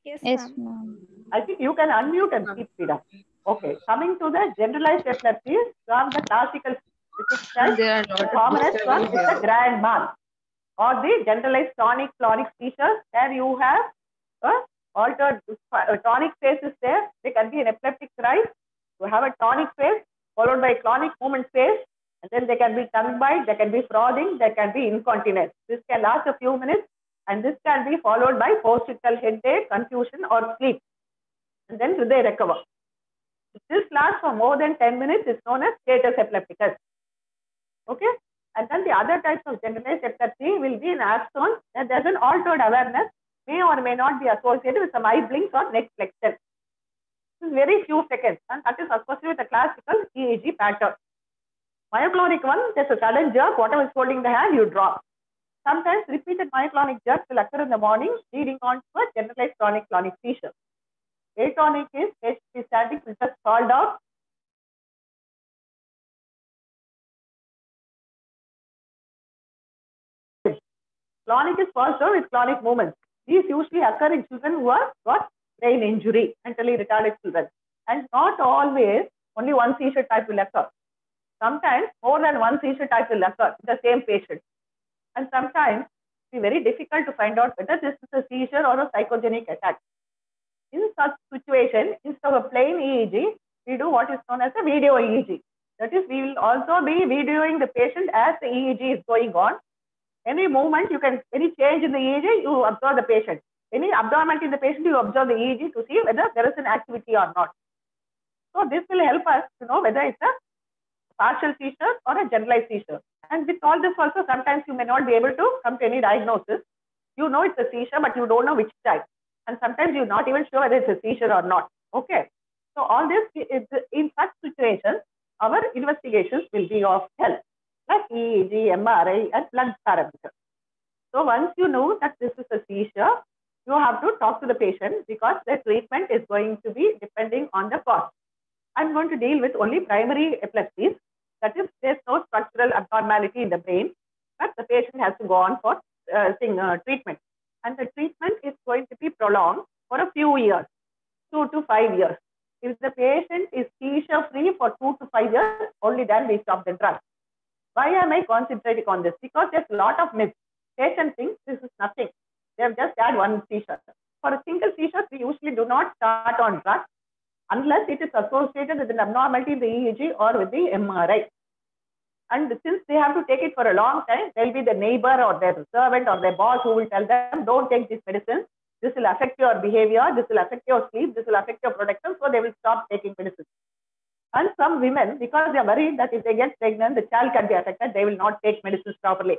Yes, ma'am. I think you can unmute and speak, Ida. Okay, coming to the generalized epilepsy from the classical physics type, There are a the lot of commonest one is disturbance the grand mal, or the generalized tonic-clonic seizures, where you have altered tonic phase is there. There can be an epileptic rise. You have a tonic phase followed by clonic movement phase, and then there can be tongue bite, there can be frothing, there can be incontinence. This can last a few minutes, and this can be followed by post-ictal headache, confusion, or sleep. And then they recover. If this lasts for more than 10 minutes, it's known as status epilepticus. Okay? And then the other types of generalized epilepsy will be in absence, that there's an altered awareness, may or may not be associated with some eye blinks or neck flexion. This is very few seconds, and that is associated with a classical EEG pattern. Myoclonic one, there's a sudden jerk, whatever is holding the hand, you drop. Sometimes repeated myoclonic jerks will occur in the morning, leading on to a generalized tonic-clonic seizure. Atonic is patiently standing, will just fall down. Clonic is falls down with clonic movements. These usually occur in children who have got brain injury, mentally retarded children. And not always only one seizure type will occur. Sometimes more than one seizure type will occur in the same patient. And sometimes it's very difficult to find out whether this is a seizure or a psychogenic attack. In such situation, instead of a plain EEG, we do what is known as a video EEG. That is, we will also be videoing the patient as the EEG is going on. Any movement, any change in the EEG, you observe the patient. Any abnormality in the patient, you observe the EEG to see whether there is an activity or not. So this will help us to know whether it's a partial seizure or a generalized seizure. And with all this also, sometimes you may not be able to come to any diagnosis. You know it's a seizure, but you don't know which type. And sometimes you're not even sure whether it's a seizure or not. Okay. So all this, in such situations, our investigations will be of help, like EEG, MRI, and blood parameters. So once you know that this is a seizure, you have to talk to the patient because the treatment is going to be depending on the cost. I'm going to deal with only primary epilepsies. That is, there's no structural abnormality in the brain, but the patient has to go on for treatment. And the treatment is going to be prolonged for a few years, 2 to 5 years. If the patient is seizure-free for 2 to 5 years, only then we stop the drug. Why am I concentrating on this? Because there's a lot of myths. Patient thinks this is nothing. They have just had one seizure. For a single seizure, we usually do not start on drugs unless it is associated with an abnormality in the EEG or with the MRI. And since they have to take it for a long time, there will be the neighbor or their servant or their boss who will tell them, don't take this medicine. This will affect your behavior. This will affect your sleep. This will affect your protection. So they will stop taking medicine. And some women, because they are worried that if they get pregnant, the child can be affected, they will not take medicines properly.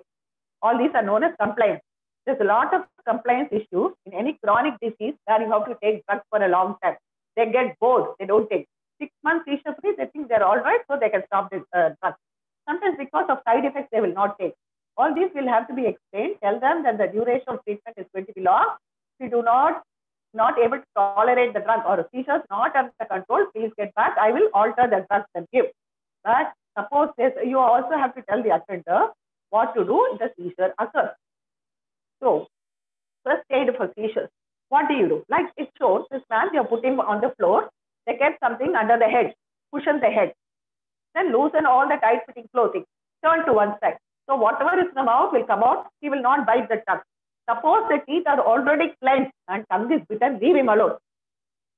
All these are known as compliance. There's a lot of compliance issues in any chronic disease where you have to take drugs for a long time. They get bored. They don't take. 6 months seizure-free, they think they're all right, so they can stop this drug. Sometimes because of side effects, they will not take. All these will have to be explained. Tell them that the duration of treatment is going to be long. If you do not able to tolerate the drug or seizures not under control, please get back. I will alter the drugs and give. But suppose you also have to tell the attender what to do if the seizure occurs. So, first aid for seizures. What do you do? Like it shows, this man, you put him on the floor, they kept something under the head, cushion the head, then loosen all the tight fitting clothing, turn to one side. So whatever is in the mouth will come out, he will not bite the tongue. Suppose the teeth are already clenched and tongue is bitten, leave him alone.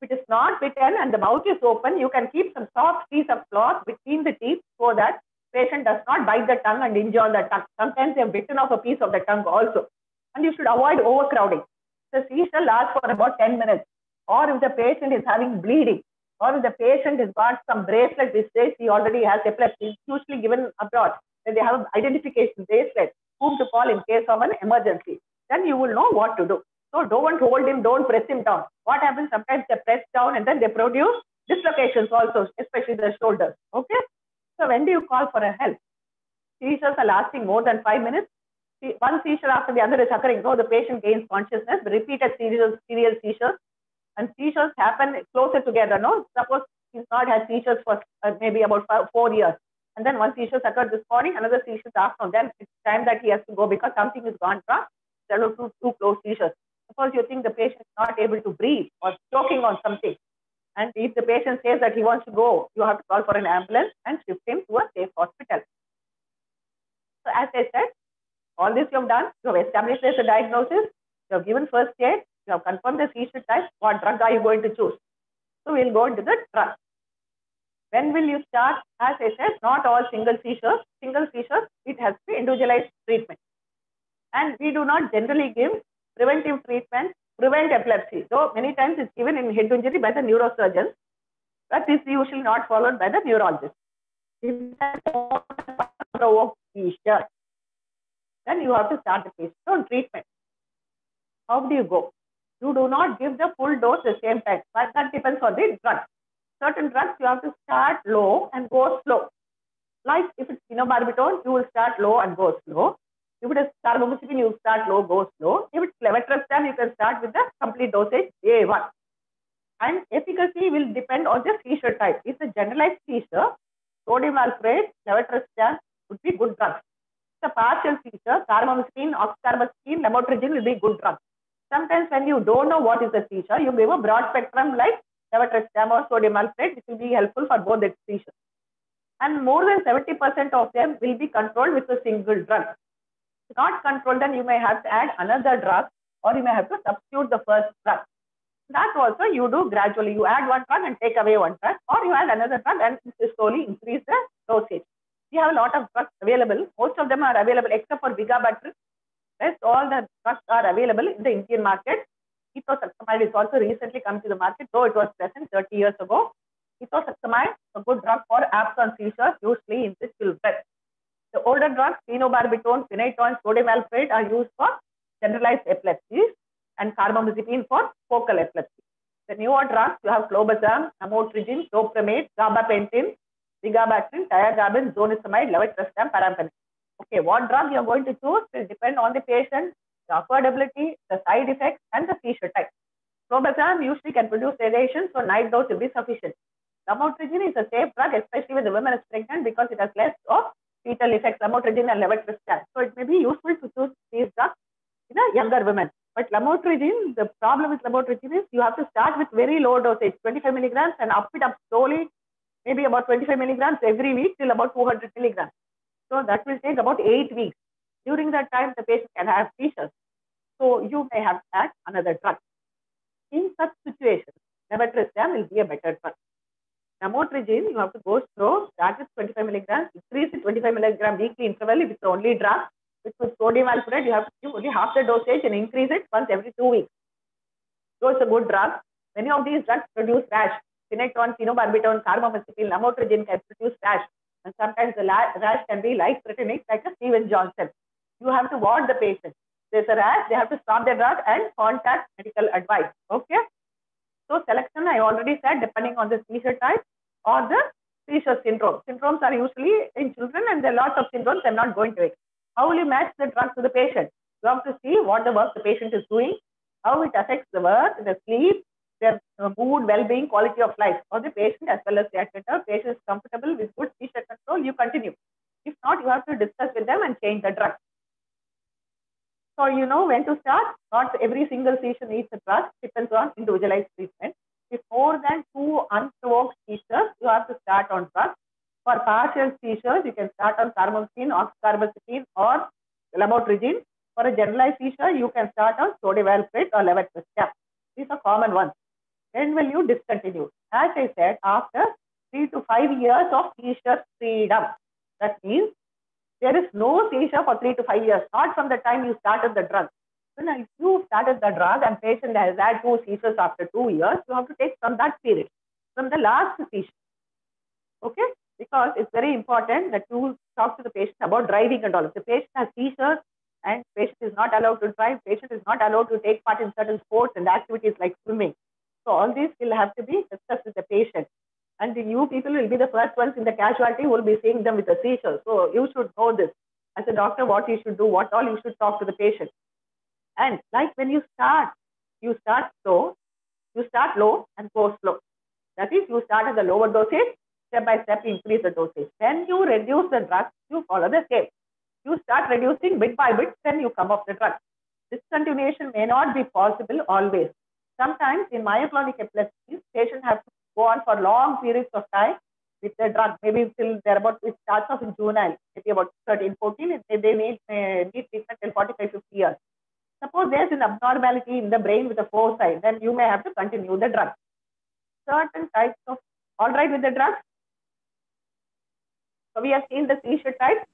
If it is not bitten and the mouth is open, you can keep some soft piece of cloth between the teeth so that patient does not bite the tongue and injure the tongue. Sometimes they have bitten off a piece of the tongue also. And you should avoid overcrowding. The seizure lasts for about 10 minutes. Or if the patient is having bleeding, or if the patient has got some bracelet which says he already has epilepsy, it's usually given abroad, when they have an identification bracelet, whom to call in case of an emergency. Then you will know what to do. So don't hold him, don't press him down. What happens, sometimes they press down and then they produce dislocations also, especially the shoulders. Okay? So when do you call for a help? Seizures are lasting more than 5 minutes. One seizure after the other is occurring. So the patient gains consciousness, repeated serial seizures. And seizures happen closer together. No? Suppose he's not had seizures for maybe about 4 years. And then one seizure occurred this morning, another seizure afternoon. Then it's time that he has to go because something is gone wrong. There are two close seizures. Suppose you think the patient is not able to breathe or choking on something. And if the patient says that he wants to go, you have to call for an ambulance and shift him to a safe hospital. So as I said, all this you have done, you have established there's a diagnosis, you have given first aid, you have confirmed the seizure type, what drug are you going to choose? So we'll go into the drug. When will you start? As I said, not all single seizures. Single seizures, it has to be individualized treatment. And we do not generally give preventive treatment, prevent epilepsy. So many times it's given in head injury by the neurosurgeon, but this is usually not followed by the neurologist. If provoke seizure, then you have to start the patient on treatment. How do you go? You do not give the full dose at the same time, but that depends on the drug. Certain drugs you have to start low and go slow. Like if it's phenobarbital, you will start low and go slow. If it is carbamazepine, you start low, go slow. If it's levetiracetam, you can start with the complete dosage A1. And efficacy will depend on the seizure type. If it's a generalized seizure, sodium valproate, levetiracetam would be good drugs. If it's a partial seizure, carbamazepine, oxcarbazepine, lamotrigine will be good drugs. Sometimes when you don't know what is the seizure, you give a broad spectrum like levetiracetam or sodium valproate, which will be helpful for both the seizures. And more than 70% of them will be controlled with a single drug. If not controlled, then you may have to add another drug or you may have to substitute the first drug. That also you do gradually. You add one drug and take away one drug, or you add another drug and slowly increase the dosage. We have a lot of drugs available. Most of them are available except for vigabatrin. Rest all the drugs are available in the Indian market. Ethosuximide is also recently come to the market, though it was present 30 years ago. Ethosuximide, a good drug for absence seizures, usually in the children. The older drugs, phenobarbital, phenytoin, sodium valproate are used for generalized epilepsies and carbamazepine for focal epilepsy. The newer drugs, you have clobazam, lamotrigine, clopramate, gabapentin, vigabatrin, tiagabin, zonisamide, levetiracetam, paramphenyl. Okay, what drug you are going to choose will depend on the patient, the affordability, the side effects, and the seizure type. Clobazam usually can produce sedation, so night dose will be sufficient. Lamotrigine is a safe drug, especially when the woman is pregnant, because it has less of fetal effects, lamotrigine and levetiracetam. So it may be useful to choose these drugs in a younger women. But lamotrigine, the problem with lamotrigine is you have to start with very low dosage, 25 milligrams, and up it up slowly, maybe about 25 milligrams every week till about 200 milligrams. So that will take about 8 weeks. During that time, the patient can have seizures. So you may have to add another drug. In such situations, levetiracetam will be a better drug. Lamotrigine, you have to go slow, start with 25 milligrams, increase to 25 milligram weekly interval if it's the only drug. With sodium valproate, you have to give only half the dosage and increase it once every 2 weeks. So it's a good drug. Many of these drugs produce rash. Phenytoin, phenobarbital, carbamazepine, lamotrigine can produce rash. And sometimes the rash can be life-threatening, like a Stevens-Johnson. You have to warn the patient. There's a rash, they have to stop the drug and contact medical advice. Okay? So selection, I already said, depending on the seizure type or the seizure syndrome. Syndromes are usually in children, and there are lots of syndromes I'm not going to it. How will you match the drug to the patient? You have to see what the work the patient is doing, how it affects the work, the sleep, their mood, well-being, quality of life for the patient as well as the attender. Patient is comfortable with good seizure control, you continue. If not, not, you have to discuss with them and change the drug. So you know when to start. Not every single seizure needs a drug. Depends on individualized treatment. If more than 2 unprovoked seizures, you have to start on drugs. For partial seizures, you can start on carbamazepine, oxcarbazepine, or lamotrigine. For a generalized seizure, you can start on sodium valproate or levetiracetam. These are common ones. When will you discontinue? As I said, after 3 to 5 years of seizure freedom. That means there is no seizure for 3 to 5 years, not from the time you started the drug. When you started the drug and patient has had 2 seizures after 2 years, you have to take from that period, from the last seizure. Okay? Because it's very important that you talk to the patient about driving and all. If the patient has seizures and patient is not allowed to drive, patient is not allowed to take part in certain sports and activities like swimming. So all these will have to be discussed with the patient. And you people will be the first ones in the casualty who will be seeing them with a seizure. So you should know this. As a doctor, what you should do, what all you should talk to the patient. And like when you start slow, you start low and go slow. That is, you start at the lower dosage, step by step increase the dosage. Then you reduce the drug, you follow the same. You start reducing bit by bit, then you come off the drug. Discontinuation may not be possible always. Sometimes in myoclonic epilepsies, patients have to go on for long periods of time with the drug, maybe till they're about, it starts off in juvenile, maybe about 13, 14, and they need treatment till 45, 50 years. Suppose there's an abnormality in the brain with the foci, then you may have to continue the drug. Certain types of, all right with the drug? So we have seen the seizure types,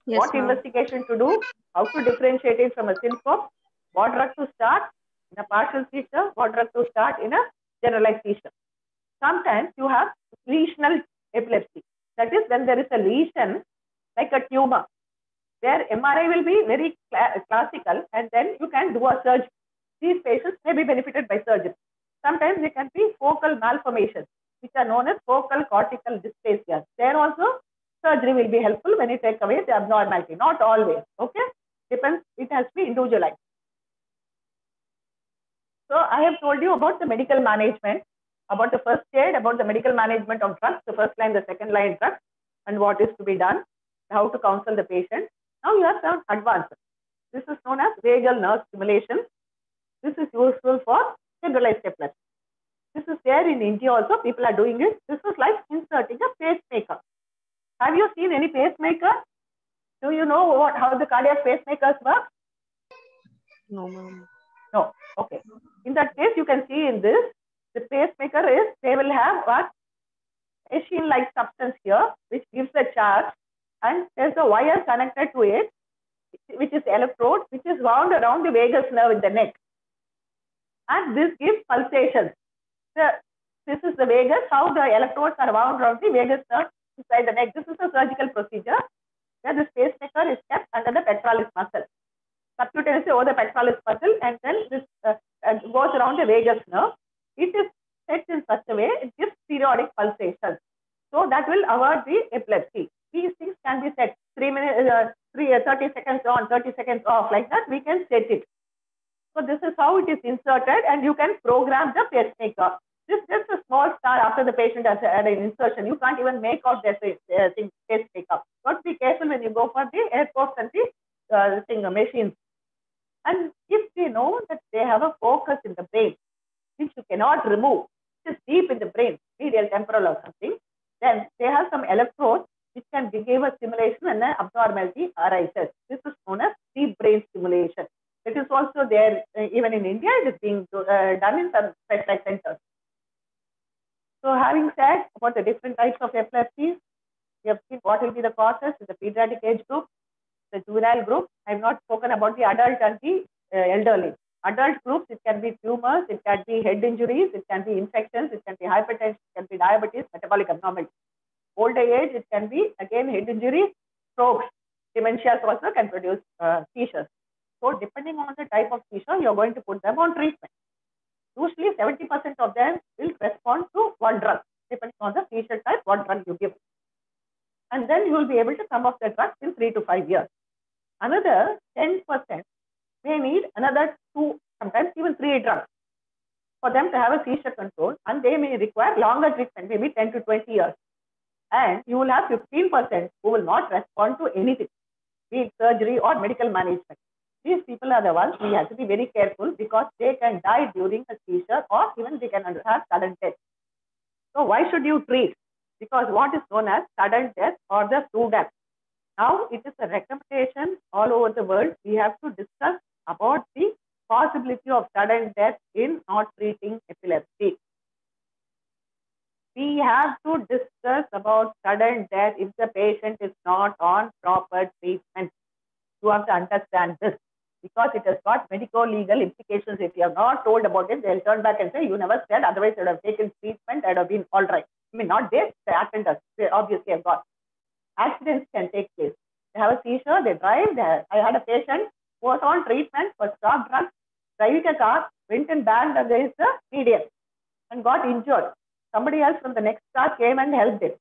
Yes, what ma'am. investigation to do, how to differentiate it from a syncope, what drug to start in a partial seizure, what drug to start in a generalized seizure. Sometimes you have lesional epilepsy. That is when there is a lesion like a tumor, where MRI will be very classical and then you can do a surgery. These patients may be benefited by surgery. Sometimes there can be focal malformations, which are known as focal cortical dysplasia. There also surgery will be helpful when you take away the abnormality. Not always, okay? Depends, it has to be individualized. So I have told you about the medical management, about the first aid, about the medical management of drugs, the first line, the second line drugs, and what is to be done, how to counsel the patient. Now you have some advances. This is known as vagal nerve stimulation. This is useful for generalized epilepsy. This is there in India also, people are doing it. This is like inserting a pacemaker. Have you seen any pacemaker? Do you know how the cardiac pacemakers work? No, ma'am. No. Okay. In that case, you can see in this, the pacemaker is, they will have what? Machine-like substance here, which gives the charge, and there's a wire connected to it, which is electrode, which is wound around the vagus nerve in the neck. And this gives pulsations. This is the vagus, how the electrodes are wound around the vagus nerve inside the neck. This is a surgical procedure where this pacemaker is kept under the pectoralis muscle, subcutaneously over the pectoralis muscle, and then this goes around the vagus nerve. It is set in such a way, it gives periodic pulsations. So that will avoid the epilepsy. These things can be set 30 seconds on, 30 seconds off, like that we can set it. So this is how it is inserted, and you can program the pacemaker. This is just a small star after the patient has had an insertion. You can't even make out the pacemaker. But be careful when you go for the airports and the machines. And if they know that they have a focus in the brain, which you cannot remove, it is deep in the brain, medial temporal or something, then they have some electrodes which can give a stimulation and an abnormality arises. This is known as deep brain stimulation. It is also there, even in India, it is being done in some specialized centers. So having said about the different types of epilepsies, we have seen what will be the causes in the pediatric age group, the juvenile group. I have not spoken about the adult and the elderly. Adult groups, it can be tumors, it can be head injuries, it can be infections, it can be hypertension, it can be diabetes, metabolic abnormalities. Older age, it can be again head injuries, strokes, dementias also can produce seizures. So depending on the type of seizure, you are going to put them on treatment. Usually 70% of them will respond to one drug, depending on the seizure type, what drug you give. And then you will be able to come off the drug in 3 to 5 years. Another 10% may need another 2, sometimes even 3 drugs for them to have a seizure control, and they may require longer treatment, maybe 10 to 20 years. And you will have 15% who will not respond to anything, be it surgery or medical management. These people are the ones we have to be very careful because they can die during a seizure or even they can have sudden death. So why should you treat? Because what is known as sudden death or the SUDEP. Now it is a recommendation all over the world. We have to discuss about the possibility of sudden death in not treating epilepsy. We have to discuss about sudden death if the patient is not on proper treatment. You have to understand this because it has got medico-legal implications. If you have not told about it, they'll turn back and say, you never said, otherwise you would have taken treatment, I'd have been all right. I mean, not they, the attenders, they obviously have got. Accidents can take place. They have a seizure, they drive. I had a patient who was on treatment for stop drugs, driving a car, went and banged against the median and got injured. Somebody else from the next car came and helped him.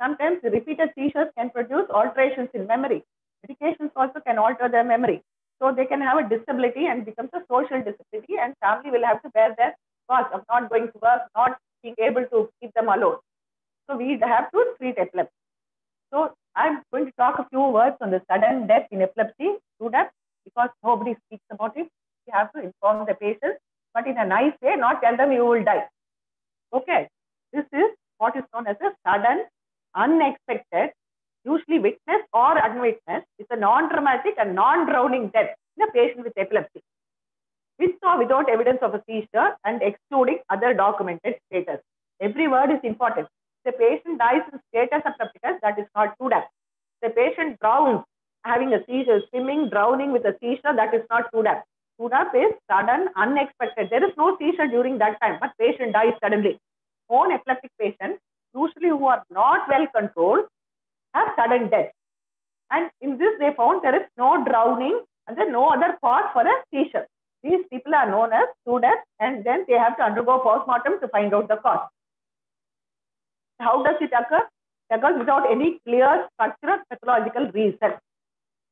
Sometimes the repeated seizures can produce alterations in memory. Medications also can alter their memory. So they can have a disability and becomes a social disability, and family will have to bear their cost of not going to work, not being able to keep them alone. So we have to treat epilepsy. So I'm going to talk a few words on the sudden death in epilepsy, SUDEP, because nobody speaks about it. We have to inform the patients, but in a nice way, not tell them you will die. Okay, this is what is known as a sudden, unexpected, usually witnessed or unwitnessed. It's a non-traumatic and non-drowning death in a patient with epilepsy, with or without evidence of a seizure and excluding other documented status. Every word is important. The patient dies in status epilepticus, that is not SUDEP. The patient drowns having a seizure, swimming, drowning with a seizure, that is not SUDEP. SUDEP is sudden, unexpected. There is no seizure during that time, but patient dies suddenly. Own epileptic patients, usually who are not well controlled, have sudden death. And in this, they found there is no drowning and there is no other cause for a seizure. These people are known as SUDEP, and then they have to undergo postmortem to find out the cause. How does it occur? It occurs without any clear structural pathological reason.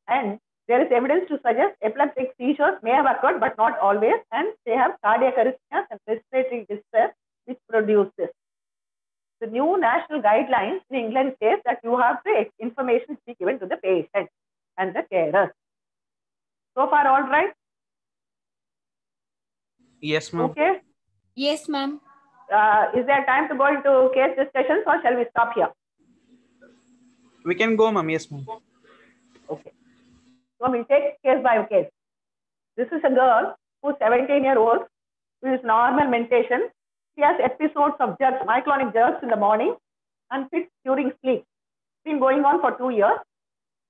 And there is evidence to suggest epileptic seizures may have occurred, but not always, and they have cardiac arrhythmias and respiratory distress which produce this. The new national guidelines in England says that you have the information to be given to the patient and the carers. So far, all right? Yes, ma'am. Okay. Yes, ma'am. Is there time to go into case discussions or shall we stop here? We can go, ma'am. Yes, ma'am. Okay. So we'll take case by case. This is a girl who's 17-year-old who is normal mentation. She has episodes of jerks, myoclonic jerks in the morning and fits during sleep. It's been going on for 2 years.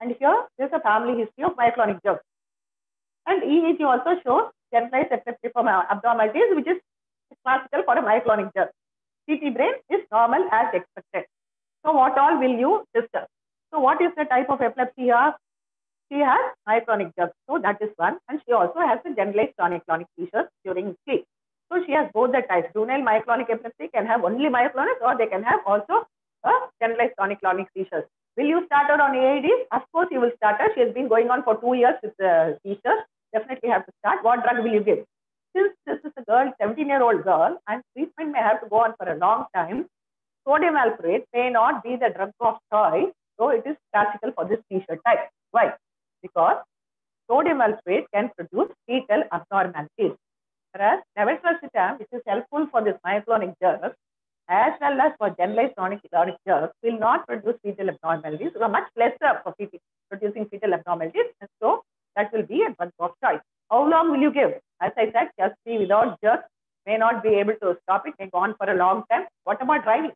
And here there's a family history of myoclonic jerks. And EEG also shows generalized epileptiform abnormalities, which is classical for a myoclonic jerk. CT brain is normal as expected. So what all will you discuss? So what is the type of epilepsy here? She has myoclonic jerks. So that is one. And she also has a generalized tonic-clonic seizures during sleep. So she has both the types. Juvenile myoclonic epilepsy can have only myoclonic, or they can have also a generalized tonic-clonic seizures. Will you start her on AIDs? Of course you will start her. She has been going on for 2 years with seizures. Definitely have to start. What drug will you give? Since this is a girl, 17-year-old girl, and treatment may have to go on for a long time, sodium valproate may not be the drug of choice, so it is classical for this seizure type. Why? Because sodium valproate can produce fetal abnormalities. Whereas levetiracetam, which is helpful for this myoclonic jerk, as well as for generalized tonic-clonic jerk, will not produce fetal abnormalities, or much lesser for producing fetal abnormalities, and so that will be a drug of choice. How long will you give? As I said, just be without jerk, may not be able to stop it, may go on for a long time. What about driving?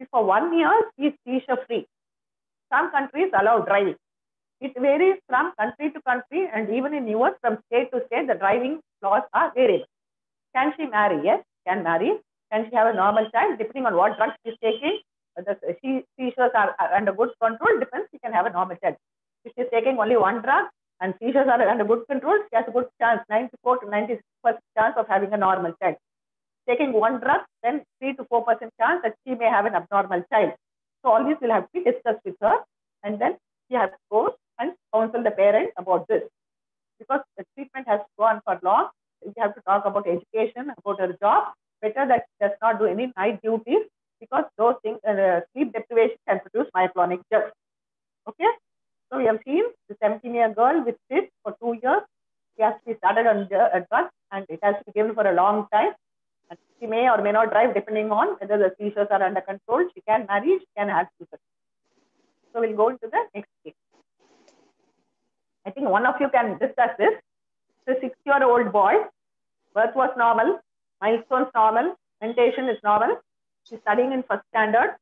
If for 1 year, she is seizure-free. Some countries allow driving. It varies from country to country, and even in US, from state to state, the driving laws are variable. Can she marry? Yes, can marry. Can she have a normal child? Depending on what drugs she is taking, the seizures are under good control, depends, she can have a normal child. If she is taking only one drug and seizures are under good control, she has a good chance, 94 to 96% chance of having a normal child. Taking one drug, then 3 to 4% chance that she may have an abnormal child. So all these will have to be discussed with her, and then she has to go and counsel the parent about this. Because the treatment has to go on for long, you have to talk about education, about her job. Better that she does not do any night duties, because those things, sleep deprivation can myoclonic jerk. Okay, so we have seen the 17-year girl with fit for 2 years. She has to be started on drugs and it has to be given for a long time. And she may or may not drive depending on whether the seizures are under control. She can marry, she can have children. So we'll go into the next case. I think one of you can discuss this. The 6-year-old boy, birth was normal, milestones normal, mentation is normal. He's studying in first standard,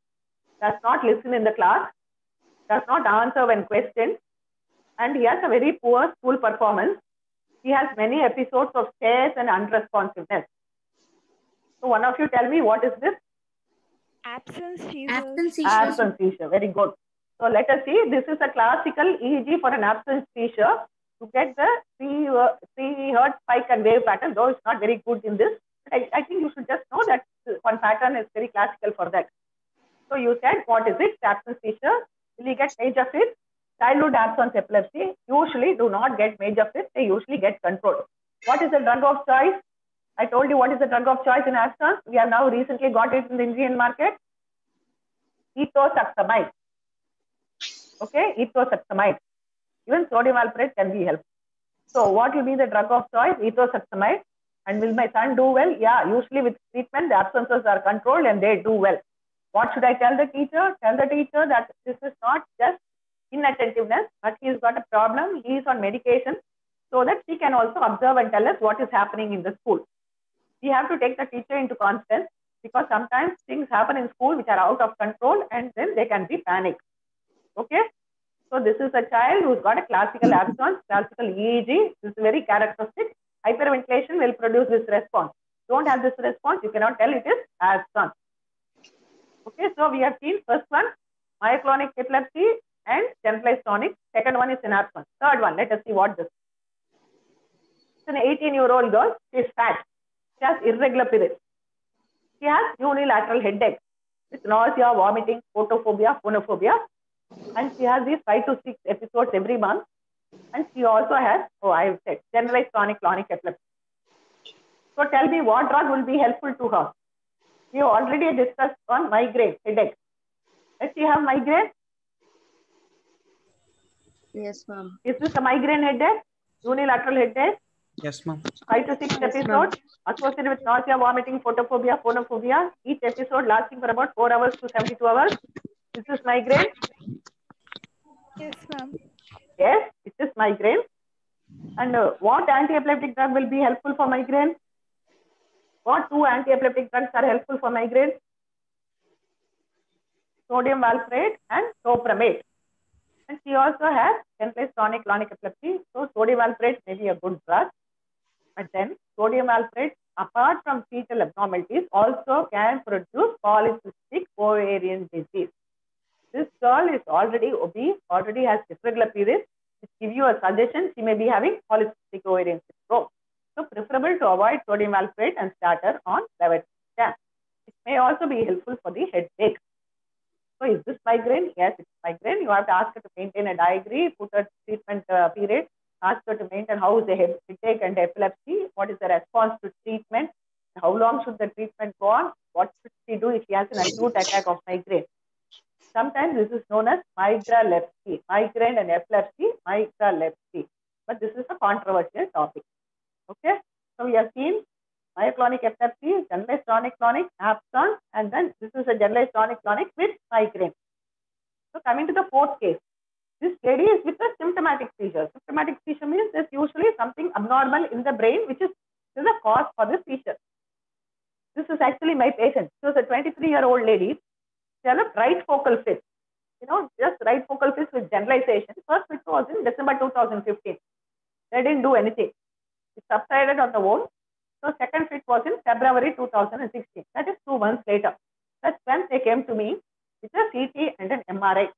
does not listen in the class, does not answer when questioned, and he has a very poor school performance. He has many episodes of stares and unresponsiveness. So one of you tell me, what is this? Absence seizure. Absence seizure. Very good. So let us see. This is a classical EEG for an absence seizure. To get the 3 hertz spike and wave pattern, though it's not very good in this. I think you should just know that one pattern is very classical for that. So you said, what is it? Absence seizure. Will you get major fits? Childhood absence epilepsy usually do not get major fits. They usually get controlled. What is the drug of choice? I told you what is the drug of choice in absence. We have now recently got it in the Indian market. Ethosuxamide. Okay, ethosuxamide. Even sodium valproate can be helpful. So what will be the drug of choice? Ethosuxamide. And will my son do well? Yeah, usually with treatment, the absences are controlled and they do well. What should I tell the teacher? Tell the teacher that this is not just inattentiveness, but he's got a problem. He is on medication, so that she can also observe and tell us what is happening in the school. We have to take the teacher into confidence, because sometimes things happen in school which are out of control and then they can be panicked. Okay. So this is a child who's got a classical absence, classical EEG. This is very characteristic. Hyperventilation will produce this response. Don't have this response, you cannot tell it is absence. Okay, so we have seen first one, myoclonic epilepsy and generalized tonic. Second one is an absence. Third one, let us see what this is. It's an 18-year-old girl. She is fat. She has irregular periods. She has unilateral headache with nausea, vomiting, photophobia, phonophobia. And she has these 5 to 6 episodes every month. And she also has, I have said, generalized tonic-clonic epilepsy. So tell me, what drug will be helpful to her? We have already discussed on migraine, headache. Does she have migraine? Yes, ma'am. Is this a migraine headache? Unilateral headache? Yes, ma'am. 5 to 6 episodes associated with nausea, vomiting, photophobia, phonophobia. Each episode lasting for about 4 hours to 72 hours. Is this migraine? Yes, ma'am. Yes, it is migraine. And what anti-epileptic drug will be helpful for migraine? What 2 anti-epileptic drugs are helpful for migraine? Sodium valproate and topiramate. And she also has generalized tonic-clonic epilepsy. So sodium valproate may be a good drug. But then sodium valproate, apart from fetal abnormalities, also can produce polycystic ovarian disease. This girl is already obese, already has irregular periods. Which give you a suggestion, she may be having polycystic ovarian syndrome. So preferable to avoid sodium valproate and start her on levetiracetam. It may also be helpful for the headache. So is this migraine? Yes, it's migraine. You have to ask her to maintain a diary, put her treatment period, ask her to maintain how is the headache and epilepsy, what is the response to treatment, how long should the treatment go on, what should she do if she has an acute attack of migraine. Sometimes this is known as migralepsy, migraine and epilepsy, migralepsy. But this is a controversial topic. Okay, so we have seen myoclonic epilepsy, generalized tonic-clonic, absence, and then this is a generalized tonic-clonic with migraine. So coming to the fourth case, this lady is with a symptomatic seizure. Symptomatic seizure means there's usually something abnormal in the brain, which is the cause for the seizure. This is actually my patient. She was a 23-year-old lady. She developed right focal fist. Just right focal fist with generalization. First fit was in December 2015. They didn't do anything. It subsided on the own. So second fit was in February 2016. That is 2 months later. That's when they came to me with a CT and an MRI.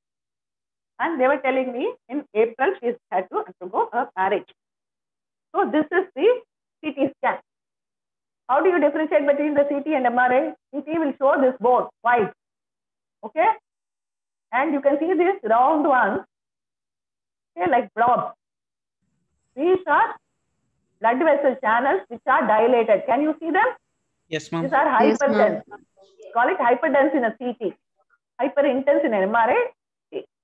And they were telling me in April she had to undergo a marriage. So this is the CT scan. How do you differentiate between the CT and MRI? CT will show this bone, white. Okay? And you can see these round ones, okay, like blobs. These are blood vessel channels which are dilated. Can you see them? Yes, ma'am. These are hyperdense. Call it hyperdense in a CT. Hyperintense in an MRI.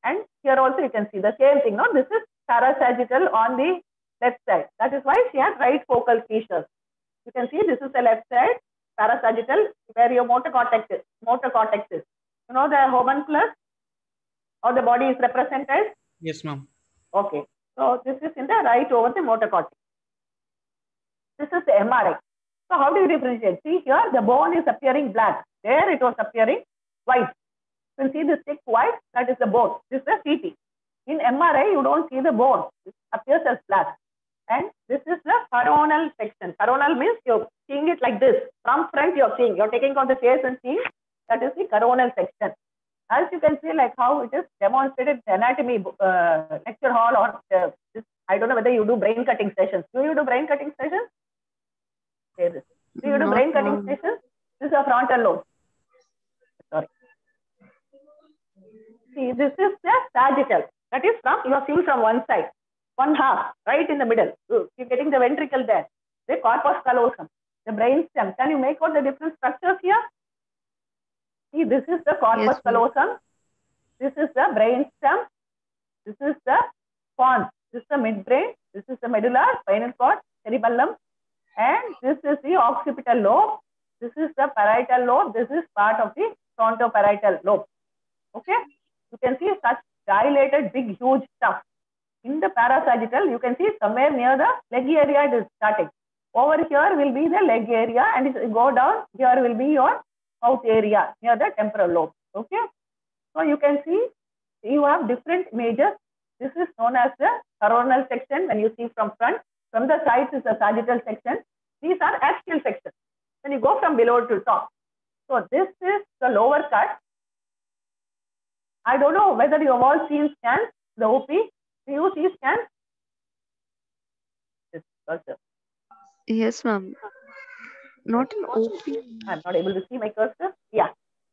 And here also you can see the same thing. No, this is parasagittal on the left side. That is why she has right focal seizures. You can see this is the left side, parasagittal, where your motor cortex is. You know the homunculus, or the body is represented? Yes, ma'am. Okay. So this is in the right over the motor cortex. This is the MRI. So how do you differentiate? See here, the bone is appearing black. There it was appearing white. You can see this thick white, that is the bone. This is the CT. In MRI, you don't see the bone. It appears as black. And this is the coronal section. Coronal means you're seeing it like this. From front, you're seeing. You're taking out the face and seeing. That is the coronal section. As you can see, like how it is demonstrated in the anatomy lecture hall, or this, I don't know whether you do brain cutting sessions. Do you do brain cutting sessions? Okay, this. Do you do brain cutting sessions? This is a frontal lobe. Sorry. See, this is the sagittal. That is from, you are seeing from one side, one half, right in the middle. You're getting the ventricle there. The corpus callosum, the brain stem. Can you make out the different structures here? See, this is the corpus callosum. This is the brain stem. This is the pons. This is the midbrain. This is the medulla, spinal cord, cerebellum. And this is the occipital lobe. This is the parietal lobe. This is part of the frontoparietal lobe. Okay? You can see such dilated, big, huge stuff. In the parasagittal, you can see somewhere near the leg area it is starting. Over here will be the leg area, and if you go down, here will be your mouth area near the temporal lobe. Okay? So you can see you have different images. This is known as the coronal section when you see from front. From the sides is the sagittal section. These are axial sections. When you go from below to top. So this is the lower cut. I don't know whether you have all seen scans, the OP. Do you see scans? Yes, ma'am. Not in OP. I'm not able to see my cursor. Yeah.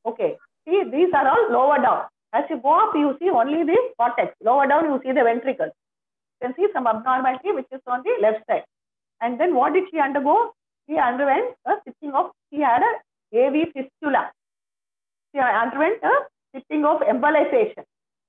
Okay. See, these are all lower down. As you go up, you see only the cortex. Lower down, you see the ventricles. You can see some abnormality which is on the left side. And then what did she undergo? She underwent a stitching of, she had a AV fistula. She underwent a stitching of embolization.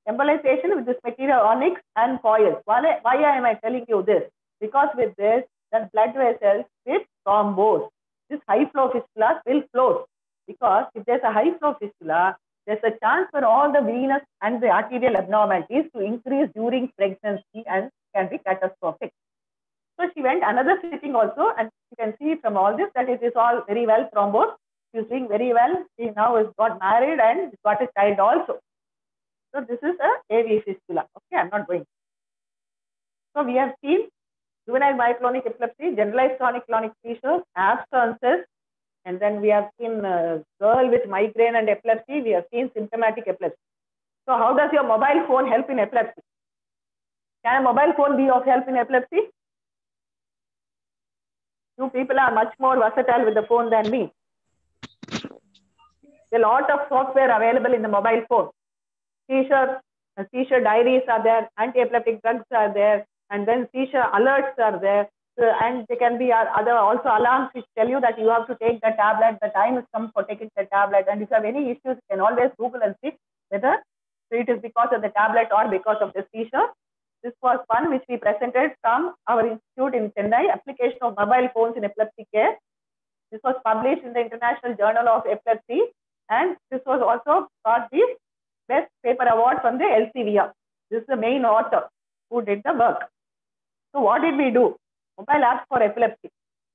Embolization with this material onyx and coils. Why am I telling you this? Because with this, the blood vessels will thrombose. This high flow fistula will float. Because if there's a high flow fistula, there's a chance for all the venous and the arterial abnormalities to increase during pregnancy and can be catastrophic. So she went another stitching also, and you can see from all this that it is all very well thrombosed. She's doing very well. She now has got married and got a child also. So this is a AV fistula. Okay, I'm not going. So we have seen juvenile myoclonic epilepsy, generalized tonic-clonic seizures, abstinences, and then we have seen girl with migraine and epilepsy. We have seen symptomatic epilepsy. So how does your mobile phone help in epilepsy? Can a mobile phone be of help in epilepsy? You people are much more versatile with the phone than me. There are a lot of software available in the mobile phone. Seizure diaries are there, anti-epileptic drugs are there, and then seizure alerts are there. And there can be other also alarms which tell you that you have to take the tablet, the time has come for taking the tablet. And if you have any issues, you can always Google and see whether it is because of the tablet or because of the seizure. This was one which we presented from our institute in Chennai, application of mobile phones in epilepsy care. This was published in the International Journal of Epilepsy, and this was also got the best paper award from the Elsevier. This is the main author who did the work. So what did we do? Mobile apps for epilepsy.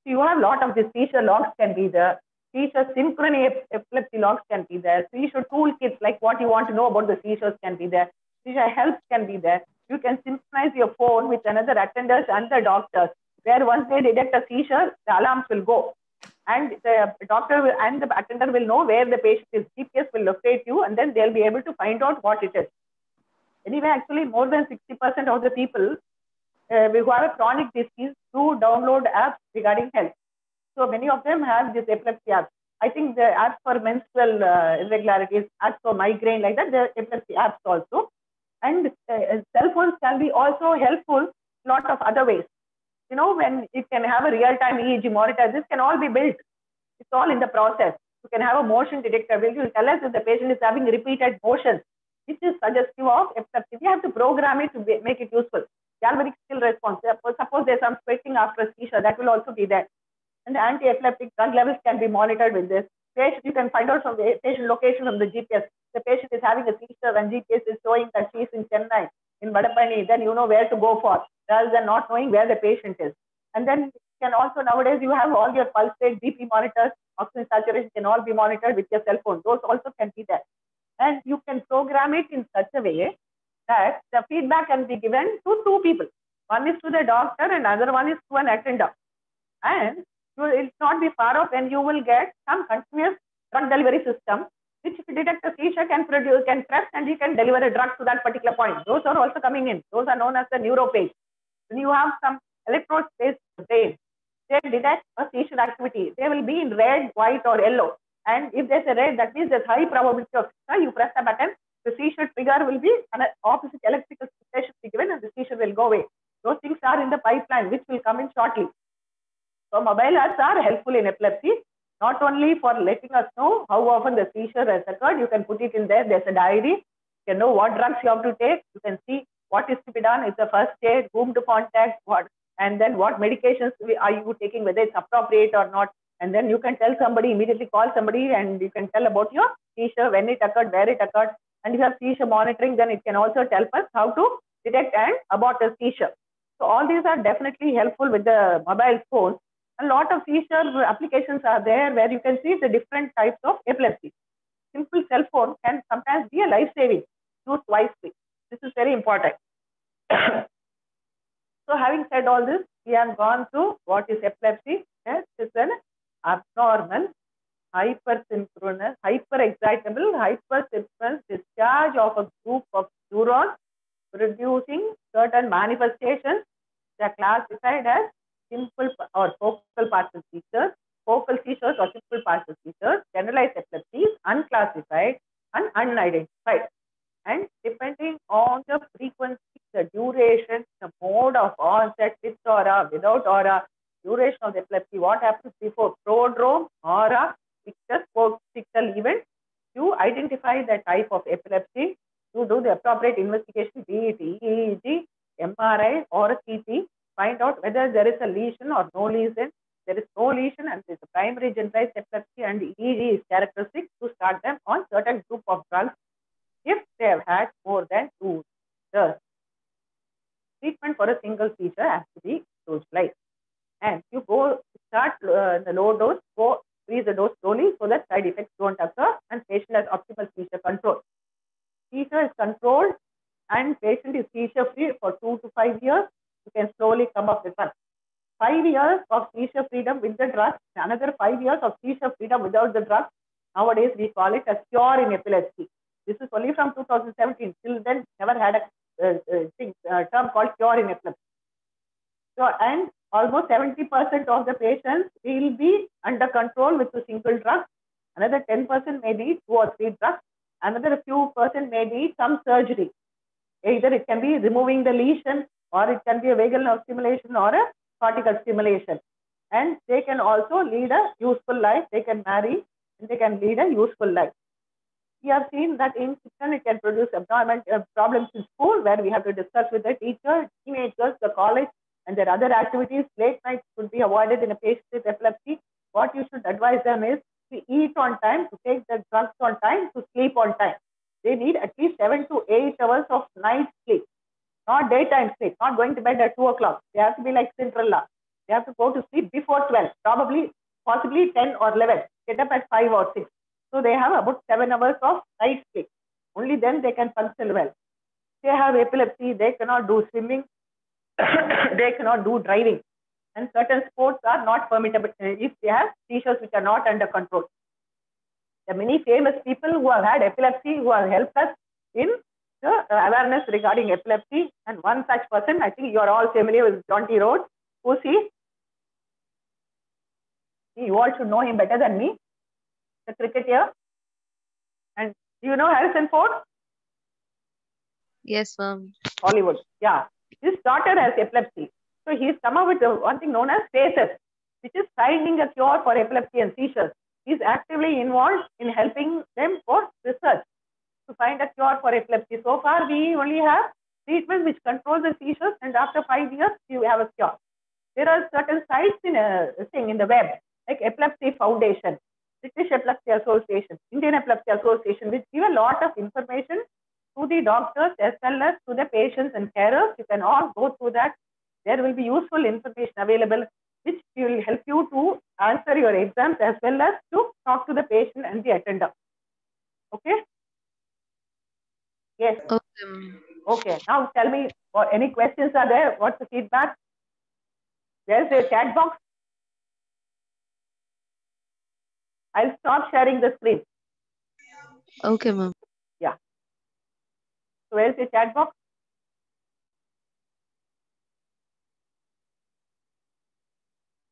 So you have a lot of the seizure logs can be there. Seizure synchrony epilepsy logs can be there. Seizure toolkits, like what you want to know about the seizures can be there. Seizure help can be there. You can synchronize your phone with another attenders and the doctors, where once they detect a seizure, the alarms will go. And the doctor will, and the attender will know where the patient is. GPS will locate you, and then they'll be able to find out what it is. Anyway, actually, more than 60% of the people who have a chronic disease do download apps regarding health. So many of them have this epilepsy apps. I think the apps for menstrual irregularities, apps for migraine, like that, the epilepsy apps also. And cell phones can be also helpful in a lot of other ways. You know, when it can have a real-time EEG monitor, this can all be built. It's all in the process. You can have a motion detector. Will you tell us if the patient is having repeated motions? which is suggestive of epilepsy. We have to program it to make it useful. Galvanic skill response. Suppose there's some sweating after a seizure, that will also be there. And the anti-epileptic drug levels can be monitored with this. Patient, you can find out from the patient location from the GPS. The patient is having a seizure and GPS is showing that she is in Chennai, in Vadapani, then you know where to go for, rather than not knowing where the patient is. And then you can also, nowadays, you have all your pulse rate, BP monitors, oxygen saturation can all be monitored with your cell phone. Those also can be there. And you can program it in such a way that the feedback can be given to two people. One is to the doctor and another one is to an attendant. And it will not be far off when you will get some continuous drug delivery system, which if you detect a seizure can press and you can deliver a drug to that particular point. Those are also coming in. Those are known as the neuropage. When you have some electrode-based brain, they detect a seizure activity. They will be in red, white, or yellow. And if there's a red, that means there's high probability of seizure. You press the button, the seizure trigger will be an opposite electrical stimulation be given, and the seizure will go away. Those things are in the pipeline, which will come in shortly. So mobile apps are helpful in epilepsy, not only for letting us know how often the seizure has occurred. You can put it in there. There's a diary. You can know what drugs you have to take. You can see what is to be done. It's the first aid, whom to contact, what, and then what medications are you taking, whether it's appropriate or not. And then you can tell somebody, immediately call somebody, and you can tell about your seizure, when it occurred, where it occurred. And if you have seizure monitoring, then it can also help us how to detect and abort a seizure. So all these are definitely helpful with the mobile phone. A lot of seizure applications are there where you can see the different types of epilepsy. Simple cell phone can sometimes be a life-saving, used wisely. This is very important. So having said all this, we have gone through what is epilepsy. Yes, it's an abnormal, hypersynchronous, hyperexcitable, hypersynchronous discharge of a group of neurons producing certain manifestations. They are classified as simple or focal partial seizures, focal seizures or simple partial seizures, generalized epilepsies, unclassified and unidentified. And depending on the frequency, the duration, the mode of onset, with aura, without aura, duration of the epilepsy, what happens before prodrome, aura, picture, post-pictorial event, you identify the type of epilepsy, you do the appropriate investigation, be it EEG, MRI or CT, find out whether there is a lesion or no lesion. There is no lesion and there is a primary generalized epilepsy and EEG is characteristic to start them on certain group of drugs if they have had more than 2 years. Treatment for a single seizure has to be socialized. And you start the low dose, go increase the dose slowly so that side effects don't occur and patient has optimal seizure control. Seizure is controlled and patient is seizure free for 2 to 5 years. You can slowly come up with one. 5 years of seizure freedom with the drug, another 5 years of seizure freedom without the drug. Nowadays, we call it a cure in epilepsy. This is only from 2017. Till then, never had a term called cure in epilepsy. So, and almost 70% of the patients will be under control with a single drug. Another 10% may need 2 or 3 drugs. Another few percent may need some surgery. Either it can be removing the lesion, or it can be a vagal nerve stimulation or a cortical stimulation. And they can also lead a useful life. They can marry and they can lead a useful life. We have seen that in children it can produce abnormal problems in school where we have to discuss with the teacher, teenagers, the college, and their other activities. Late nights should be avoided in a patient with epilepsy. What you should advise them is to eat on time, to take the drugs on time, to sleep on time. They need at least 7 to 8 hours of night sleep. Not daytime sleep, not going to bed at 2 o'clock. They have to be like Cinderella. They have to go to sleep before 12, possibly 10 or 11. Get up at 5 or 6. So they have about 7 hours of night sleep. Only then they can function well. They have epilepsy, they cannot do swimming, they cannot do driving. And certain sports are not permissible if they have seizures which are not under control. There are many famous people who have had epilepsy who have helped us in the awareness regarding epilepsy. And one such person, I think you are all familiar with John T. Rhodes. Who's he? You all should know him better than me. The cricketer. And do you know Harrison Ford? Yes, ma'am. Hollywood. Yeah. His daughter has epilepsy. So he's come up with one thing known as STACES, which is finding a cure for epilepsy and seizures. He's actively involved in helping them for research to find a cure for epilepsy. So far, we only have treatment which controls the seizures, and after 5 years, you have a cure. There are certain sites in the web, like Epilepsy Foundation, British Epilepsy Association, Indian Epilepsy Association, which give a lot of information to the doctors as well as to the patients and carers. You can all go through that. There will be useful information available, which will help you to answer your exams as well as to talk to the patient and the attendant. Okay? Yes. Okay. Now tell me, any questions are there? What's the feedback? There's a chat box. I'll stop sharing the screen. Okay, ma'am. Yeah. So where's the chat box?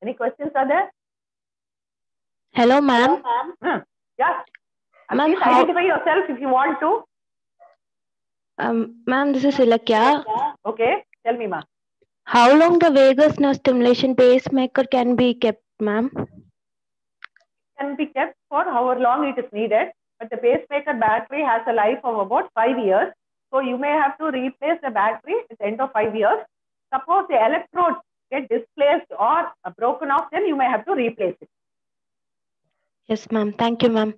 Any questions are there? Hello, ma'am. Yeah. Ma'am, please identify yourself if you want to. Ma'am, this is Ilakya. Okay. Tell me, ma'am. How long the vagus nerve stimulation pacemaker can be kept, ma'am? Can be kept for however long it is needed, but the pacemaker battery has a life of about 5 years. So you may have to replace the battery at the end of 5 years. Suppose the electrodes get displaced or broken off, then you may have to replace it. Yes, ma'am. Thank you, ma'am.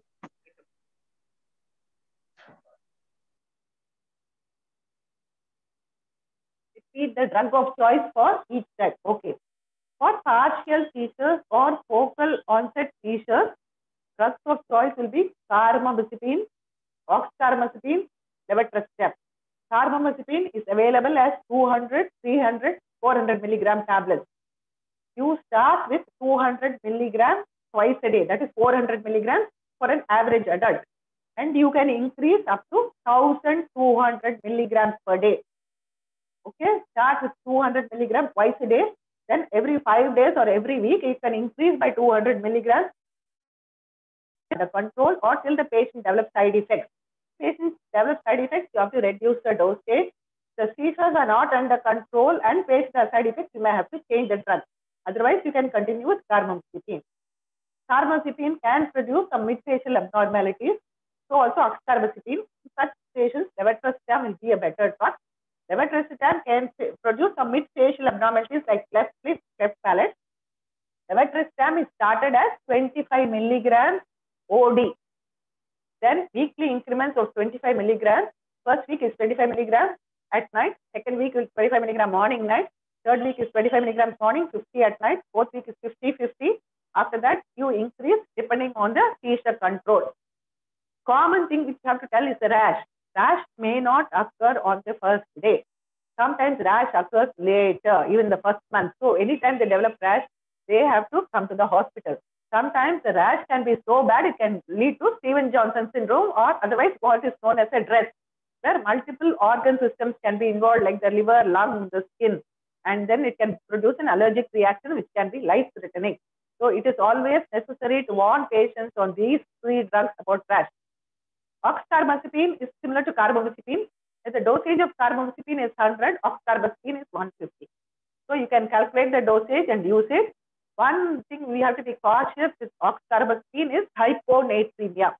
Repeat the drug of choice for each drug. Okay. For partial seizures or focal onset seizures, drugs of choice will be carbamazepine, oxcarbazepine, levetiracetam. Carbamazepine is available as 200, 300, 400 milligram tablets. You start with 200 milligrams twice a day. That is 400 milligrams for an average adult. And you can increase up to 1200 milligrams per day. Okay, start with 200 milligrams twice a day. Then every 5 days or every week, you can increase by 200 milligrams. The control or till the patient develops side effects. Patients develop side effects, you have to reduce the dosage. The seizures are not under control and patient has side effects, you may have to change the drug. Otherwise, you can continue with carbamazepine. Carbamazepine can produce some mid-facial abnormalities. So also oxcarbazepine. In such patients, levetiracetam will be a better drug. Levetiracetam can produce some mid-facial abnormalities like cleft lip, cleft palate. Levetiracetam is started as 25 milligrams OD. Then weekly increments of 25 milligrams. First week is 25 milligrams at night. Second week is 25 milligram morning, night. Third week is 25 milligrams morning, 50 at night. Fourth week is 50, 50. After that, you increase depending on the seizure control. Common thing which you have to tell is the rash. Rash may not occur on the first day. Sometimes rash occurs later, even the first month. So anytime they develop rash, they have to come to the hospital. Sometimes the rash can be so bad, it can lead to Stevens-Johnson syndrome or otherwise what is known as a DRESS, where multiple organ systems can be involved like the liver, lung, the skin, and then it can produce an allergic reaction which can be life-threatening. So it is always necessary to warn patients on these 3 drugs about rash. Oxcarbazepine is similar to carbamazepine. The dosage of carbamazepine is 100, oxcarbazepine is 150. So you can calculate the dosage and use it. One thing we have to be cautious with oxcarbazepine is hyponatremia.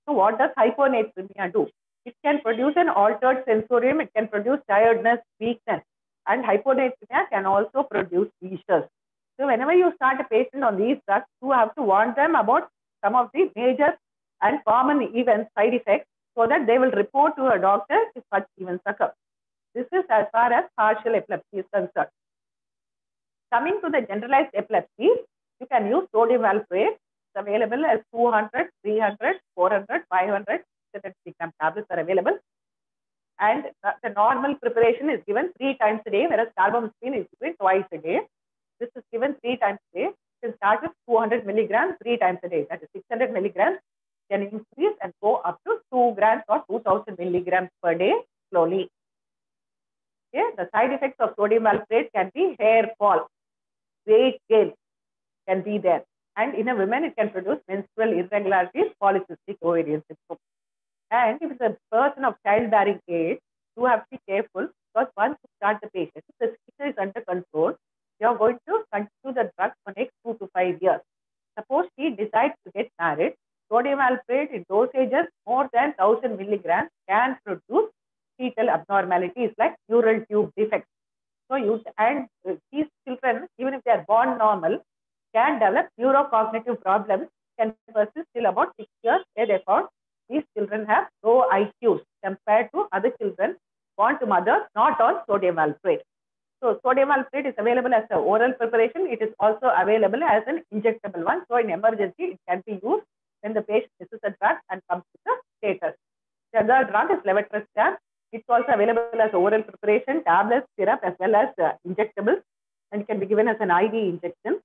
So what does hyponatremia do? It can produce an altered sensorium, it can produce tiredness, weakness, and hyponatremia can also produce seizures. So whenever you start a patient on these drugs, you have to warn them about some of the major and common events, side effects, so that they will report to a doctor if such events occur. This is as far as partial epilepsy is concerned. Coming to the generalized epilepsy, you can use sodium valproate. It's available as 200, 300, 400, 500, 7 milligram tablets are available. And the normal preparation is given 3 times a day, whereas carbamazepine is given twice a day. This is given 3 times a day. You can start with 200 milligrams 3 times a day. That is 600 milligrams. Can increase and go up to 2 grams or 2000 milligrams per day slowly. Okay. The side effects of sodium valproate can be hair fall, weight gain can be there. And in a woman, it can produce menstrual irregularities, polycystic ovarian syndrome. And if it's a person of childbearing age, you have to be careful because once you start the patient, if the seizure is under control, you are going to continue the drug for next 2 to 5 years. Suppose she decides to get married, sodium valproate in dosages more than 1000 1000 milligrams can produce fetal abnormalities like neural tube defects. So these children, even if they are born normal, can develop neurocognitive problems, can persist till about 6 years, where they found these children have low IQs compared to other children born to mothers not on sodium valproate. So sodium valproate is available as an oral preparation. It is also available as an injectable one. So in emergency, it can be used when the patient misses a drug and comes to the status. The other drug is levetiracetam. It's also available as oral preparation, tablets, syrup, as well as injectables, and can be given as an IV injection.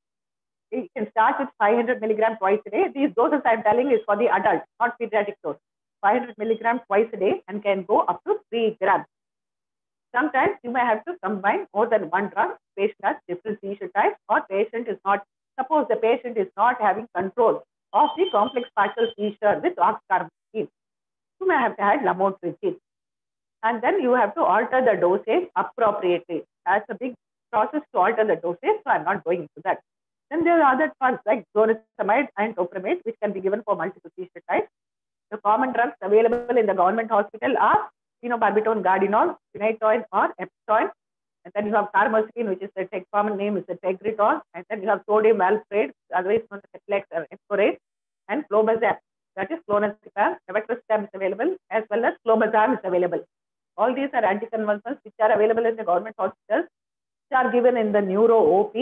You can start with 500 milligrams twice a day. These doses I'm telling is for the adult, not pediatric dose. 500 milligrams twice a day and can go up to 3 grams. Sometimes you may have to combine more than one drug. Patient has different seizure types, or patient is not, suppose the patient is not having control of the complex partial seizure with oxcarbazepine. You may have to add lamotrigine. And then you have to alter the dosage appropriately. That's a big process to alter the dosage, so I'm not going into that. Then there are other drugs like zonisamide and topiramate, which can be given for multiple seizure types. The common drugs available in the government hospital are phenobarbital, Gardinol, phenytoin, or Eptoin. And then you have carbamazepine, which is the common name is the Tegretol. And then you have sodium valproate, otherwise known as Eplex or Escorate, and clobazam. That is clonazepam. Levetiracetam is available, as well as clobazam is available. All these are anticonvulsants which are available in the government hospitals, which are given in the neuro OP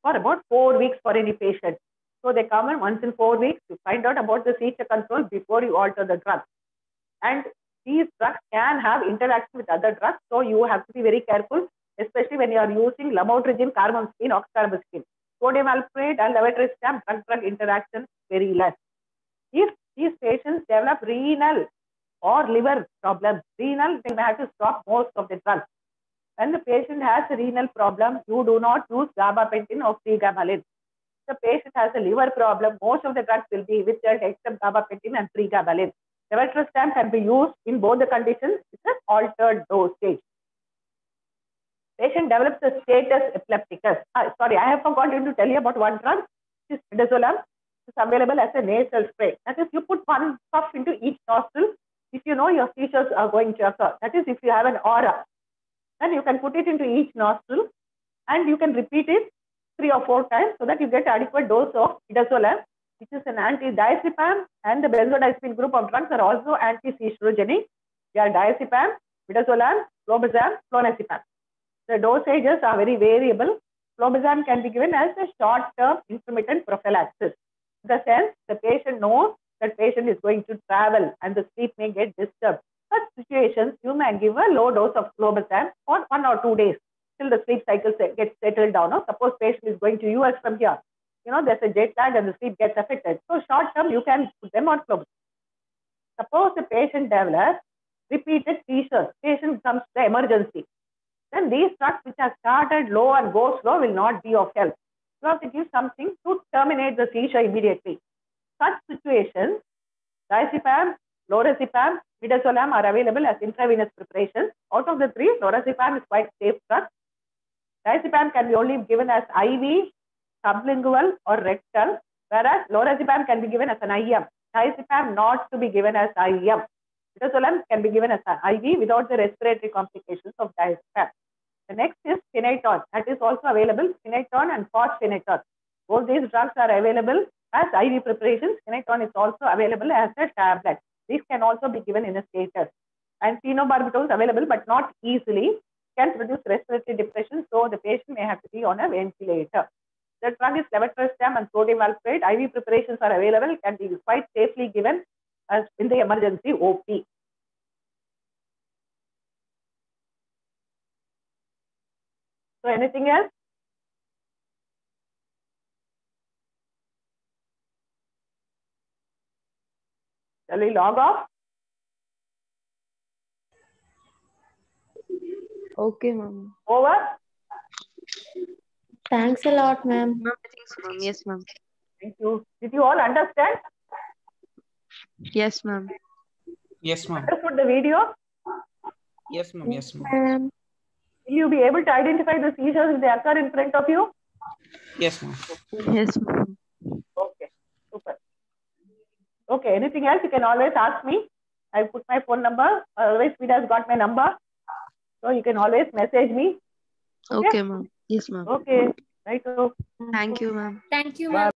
for about 4 weeks for any patient. So they come in once in 4 weeks to find out about the seizure control before you alter the drug. And these drugs can have interaction with other drugs, so you have to be very careful, especially when you are using lamotrigine, carbamazepine, oxcarbazepine. Sodium valproate and levetiracetam drug-drug interaction very less. If these patients develop renal or liver problems, renal, they may have to stop most of the drugs. When the patient has a renal problem, you do not use gabapentin or pregabalin. The patient has a liver problem, most of the drugs will be withheld except gabapentin and pregabalin. Levetiracetam can be used in both the conditions. It's an altered dosage. Patient develops a status epilepticus. Sorry, I have forgotten to tell you about one drug, which is midazolam. It's available as a nasal spray. That is, you put one puff into each nostril if you know your seizures are going to occur. That is, if you have an aura, then you can put it into each nostril and you can repeat it 3 or 4 times so that you get adequate dose of midazolam, which is an anti-diazepam, and the benzodiazepine group of drugs are also anti-seizurogenic. They are diazepam, midazolam, clobazam, clonazepam. The dosages are very variable. Clobazam can be given as a short-term intermittent prophylaxis. In the sense, the patient knows that patient is going to travel and the sleep may get disturbed. Such situations, you may give a low dose of clobazam for 1 or 2 days till the sleep cycle gets settled down. Or suppose patient is going to US from here. There's a jet lag and the sleep gets affected. So short term, you can put them on clobazam. Suppose the patient develops repeated seizures, patient comes to the emergency. Then these drugs which are started low and go slow will not be of help. You have to give something to terminate the seizure immediately. Such situations, diazepam, lorazepam, midazolam are available as intravenous preparations. Out of the 3, lorazepam is quite safe drug. Diazepam can be only given as IV, sublingual or rectal, whereas lorazepam can be given as an IM. Diazepam not to be given as IM. Midazolam can be given as an IV without the respiratory complications of diazepam. The next is phenytoin. That is also available, phenytoin and fosphenytoin. Both these drugs are available as IV preparations. Phenytoin is also available as a tablet. These can also be given in a status. And phenobarbital is available but not easily, can produce respiratory depression, so the patient may have to be on a ventilator. The drug is levetiracetam and sodium valproate. IV preparations are available, can be quite safely given as in the emergency OP. So anything else? Shall we log off? Okay, ma'am. Over? Thanks a lot, ma'am. Ma'am, I think so, ma'am. Yes, ma'am. Thank you. Did you all understand? Yes, ma'am. Yes, ma'am. Understood the video? Yes, ma'am. Yes, ma'am. Will you be able to identify the seizures if they occur in front of you? Yes, ma'am. Yes, ma'am. Okay, super. Okay, anything else you can always ask me. I put my phone number. Otherwise, Vida has got my number. So you can always message me. Okay, ma'am. Yes, ma'am. Okay. Right. So, Thank you, ma'am. Thank you, bye. ma'am.